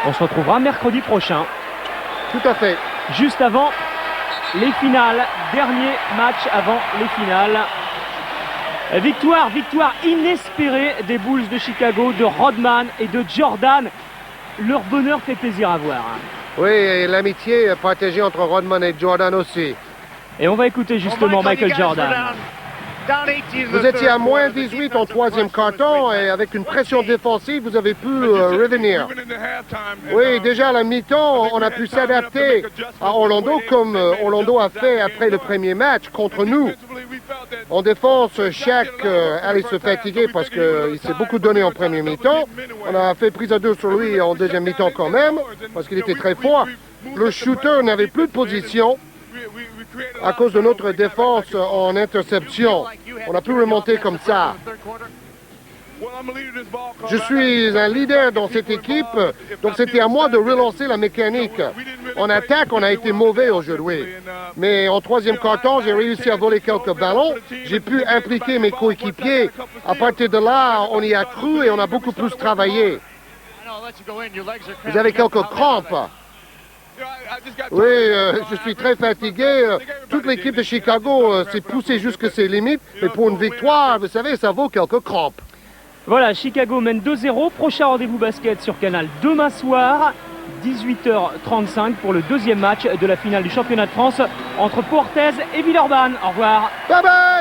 On se retrouvera mercredi prochain. Tout à fait. Juste avant les finales, dernier match avant les finales. Victoire inespérée des Bulls de Chicago, de Rodman et de Jordan. Leur bonheur fait plaisir à voir. Oui, et l'amitié partagée entre Rodman et Jordan aussi. Et on va écouter justement Michael Jordan. Vous étiez à moins 18 en troisième quart-temps et avec une pression défensive, vous avez pu revenir. Oui, déjà à la mi-temps, on a pu s'adapter à Orlando comme Orlando a fait après le premier match contre nous. En défense, Shaq allait se fatiguer parce qu'il s'est beaucoup donné en premier mi-temps. On a fait prise à 2 sur lui en deuxième mi-temps quand même parce qu'il était très fort. Le shooter n'avait plus de position à cause de notre défense en interception. On a pu remonter comme ça. Je suis un leader dans cette équipe, donc c'était à moi de relancer la mécanique. En attaque, on a été mauvais aujourd'hui. Mais en troisième quart-temps, j'ai réussi à voler quelques ballons. J'ai pu impliquer mes coéquipiers. À partir de là, on y a cru et on a beaucoup plus travaillé. Vous avez quelques crampes. Oui, je suis très fatigué. Toute l'équipe de Chicago s'est poussée jusqu'à ses limites. Mais pour une victoire, vous savez, ça vaut quelques crampes. Voilà, Chicago mène 2-0. Prochain rendez-vous basket sur Canal demain soir, 18h35 pour le deuxième match de la finale du championnat de France entre Pau Orthez et Villeurbanne. Au revoir. Bye bye!